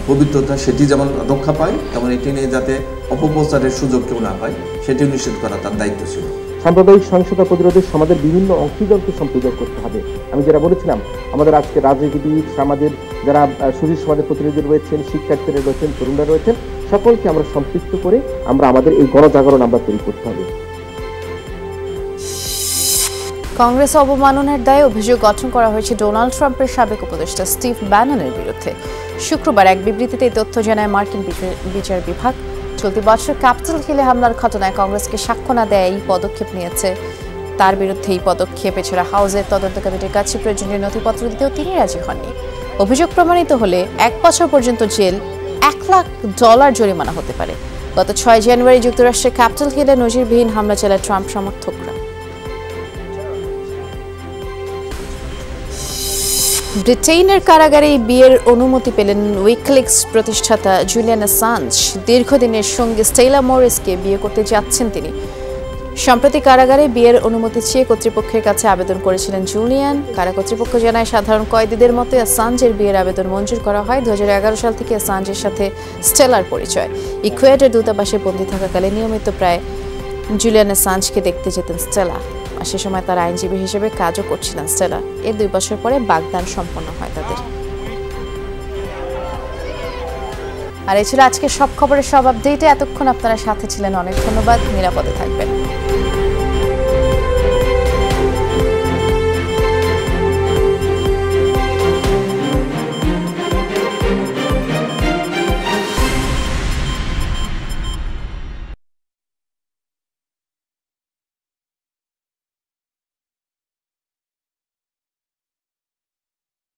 পবিত্রতা সেটি যেমন রক্ষা পায়, তেমন এটি নিয়ে যাতে অপপ্রচারের সুযোগ কেউ না পায় সেটি নিশ্চিত করা তার দায়িত্ব ছিল। সাম্প্রদায়িক সহিংসতা প্রতিরোধে সমাজের বিভিন্ন অংশীজনকে সম্পৃক্ত করতে হবে। আমি যেটা বলেছিলাম, আমাদের আজকে রাজনীতিবিদ, সমাজের যারা সুশীল সমাজের প্রতিনিধি রয়েছেন, শিক্ষার্থীরা রয়েছেন, তরুণরা রয়েছেন, সকলকে আমরা সম্পৃক্ত করে আমরা আমাদের এই গণজাগরণ আমরা তৈরি করতে হবে। কংগ্রেস অবমাননার দায়ে অভিযোগ গঠন করা হয়েছে ডোনাল্ড ট্রাম্পের সাবেক উপদেষ্টা স্টিভ ব্যাননের বিরুদ্ধে। শুক্রবার এক বিবৃতিতে এই তথ্য জানায় মার্কিন বিচার বিভাগ। চলতি বছর ক্যাপিটল হিলে হামলার ঘটনায় কংগ্রেসকে সাক্ষ্য না দেয় এই পদক্ষেপ নিয়েছে। তার বিরুদ্ধে এই পদক্ষেপ এছাড়া হাউসের তদন্ত কমিটির কাছে প্রয়োজনীয় নথিপত্র দিতেও তিনি রাজি হননি। অভিযোগ প্রমাণিত হলে 1 বছর পর্যন্ত জেল, $1 লাখ জরিমানা হতে পারে। গত 6 জানুয়ারি যুক্তরাষ্ট্রের ক্যাপিটল হিলে নজিরবিহীন হামলা চালায় ট্রাম্প সমর্থকরা। ব্রিটেনের কারাগারে বিয়ের অনুমতি পেলেন উইকিলিক্স প্রতিষ্ঠাতা জুলিয়ান অ্যাসাঞ্জ। দীর্ঘদিনের সঙ্গী স্টেলা মরিসকে বিয়ে করতে যাচ্ছেন তিনি। সম্প্রতি কারাগারে বিয়ের অনুমতি চেয়ে কর্তৃপক্ষের কাছে আবেদন করেছিলেন জুলিয়ান। কারা কর্তৃপক্ষ জানায় সাধারণ কয়েদিদের মতে অ্যাসাঞ্জের বিয়ের আবেদন মঞ্জুর করা হয়। 2011 সাল থেকে অ্যাসাঞ্জের সাথে স্টেলার পরিচয়। ইকুয়েডর দূতাবাসে বন্দী থাকাকালে নিয়মিত প্রায় জুলিয়ান অ্যাসাঞ্জকে দেখতে যেতেন স্টেলা। আর সে সময় তার আইনজীবী হিসেবে কাজও করছিলেন স্টেলা। এর 2 বছর পরে বাগদান সম্পন্ন হয় তাদের। আর এই ছিল আজকে সব খবরের সব আপডেটে। এতক্ষণ আপনারা সাথে ছিলেন, অনেক ধন্যবাদ। নিরাপদে থাকবেন।